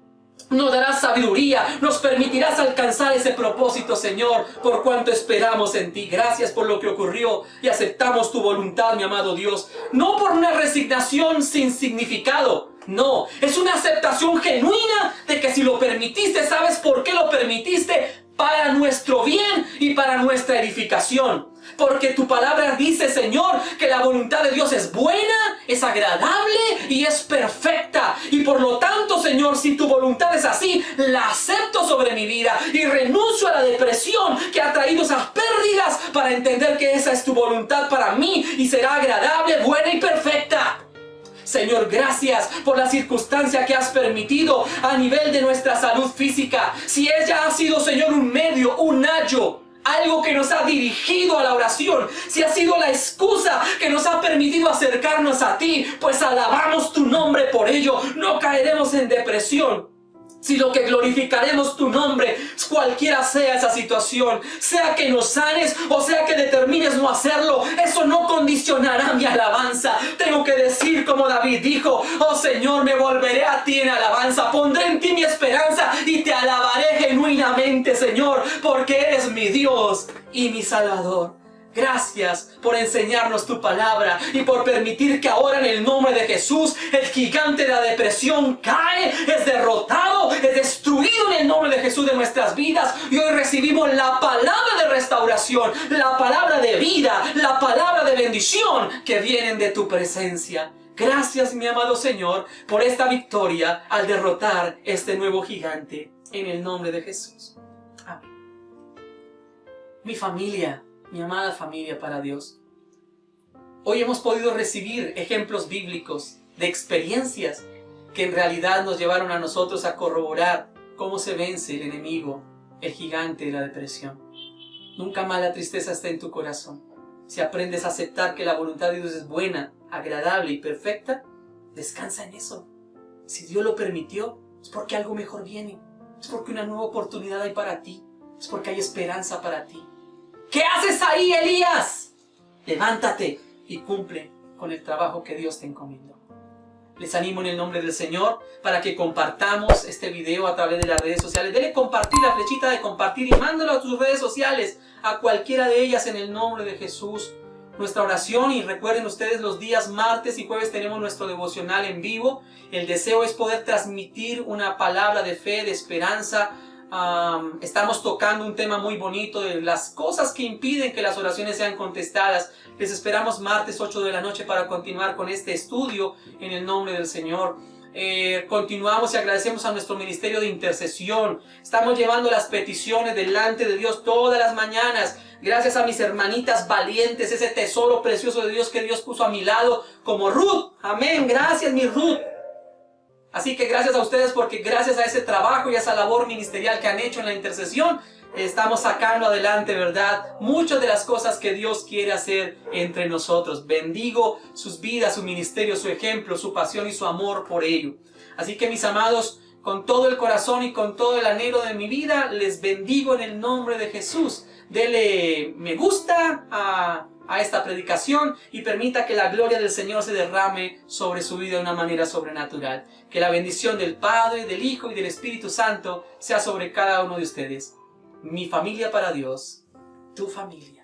nos darás sabiduría, nos permitirás alcanzar ese propósito, Señor, por cuanto esperamos en ti. Gracias por lo que ocurrió y aceptamos tu voluntad, mi amado Dios. No por una resignación sin significado, no, es una aceptación genuina de que si lo permitiste, ¿sabes por qué lo permitiste? Para nuestro bien y para nuestra edificación. Porque tu palabra dice, Señor, que la voluntad de Dios es buena, es agradable y es perfecta. Y por lo tanto, Señor, si tu voluntad es así, la acepto sobre mi vida y renuncio a la depresión que ha traído esas pérdidas para entender que esa es tu voluntad para mí y será agradable, buena y perfecta. Señor, gracias por la circunstancia que has permitido a nivel de nuestra salud física. Si ella ha sido, Señor, un medio, un ayo, algo que nos ha dirigido a la oración, si ha sido la excusa que nos ha permitido acercarnos a ti, pues alabamos tu nombre por ello. No caeremos en depresión, sino que glorificaremos tu nombre, cualquiera sea esa situación, sea que nos sanes o sea que determines no hacerlo. Eso no condicionará mi alabanza. Tengo que decir como David dijo: oh Señor, me volveré a ti en alabanza, pondré en ti mi esperanza y te alabaré genuinamente, Señor, porque eres mi Dios y mi Salvador. Gracias por enseñarnos tu palabra y por permitir que ahora en el nombre de Jesús el gigante de la depresión cae, es derrotado, es destruido en el nombre de Jesús de nuestras vidas. Y hoy recibimos la palabra de restauración, la palabra de vida, la palabra de bendición que vienen de tu presencia. Gracias, mi amado Señor, por esta victoria al derrotar este nuevo gigante en el nombre de Jesús. Amén. Mi familia, mi amada familia para Dios, hoy hemos podido recibir ejemplos bíblicos de experiencias que en realidad nos llevaron a nosotros a corroborar cómo se vence el enemigo, el gigante de la depresión. Nunca más la tristeza está en tu corazón. Si aprendes a aceptar que la voluntad de Dios es buena, agradable y perfecta, descansa en eso. Si Dios lo permitió, es porque algo mejor viene. Es porque una nueva oportunidad hay para ti. Es porque hay esperanza para ti. ¿Qué haces ahí, Elías? Levántate y cumple con el trabajo que Dios te encomendó. Les animo en el nombre del Señor para que compartamos este video a través de las redes sociales. Dele compartir, la flechita de compartir, y mándalo a tus redes sociales, a cualquiera de ellas, en el nombre de Jesús. Nuestra oración, y recuerden ustedes, los días martes y jueves tenemos nuestro devocional en vivo. El deseo es poder transmitir una palabra de fe, de esperanza. Estamos tocando un tema muy bonito de las cosas que impiden que las oraciones sean contestadas. Les esperamos martes 8 de la noche para continuar con este estudio en el nombre del Señor. Continuamos y agradecemos a nuestro ministerio de intercesión. Estamos llevando las peticiones delante de Dios todas las mañanas. Gracias a mis hermanitas valientes, ese tesoro precioso de Dios que Dios puso a mi lado, como Ruth. Amén. Gracias, mi Ruth. Así que gracias a ustedes, porque gracias a ese trabajo y a esa labor ministerial que han hecho en la intercesión, estamos sacando adelante, ¿verdad?, muchas de las cosas que Dios quiere hacer entre nosotros. Bendigo sus vidas, su ministerio, su ejemplo, su pasión y su amor por ello. Así que, mis amados, con todo el corazón y con todo el anhelo de mi vida, les bendigo en el nombre de Jesús. Dele me gusta a esta predicación y permita que la gloria del Señor se derrame sobre su vida de una manera sobrenatural. Que la bendición del Padre, del Hijo y del Espíritu Santo sea sobre cada uno de ustedes. Mi familia para Dios, tu familia.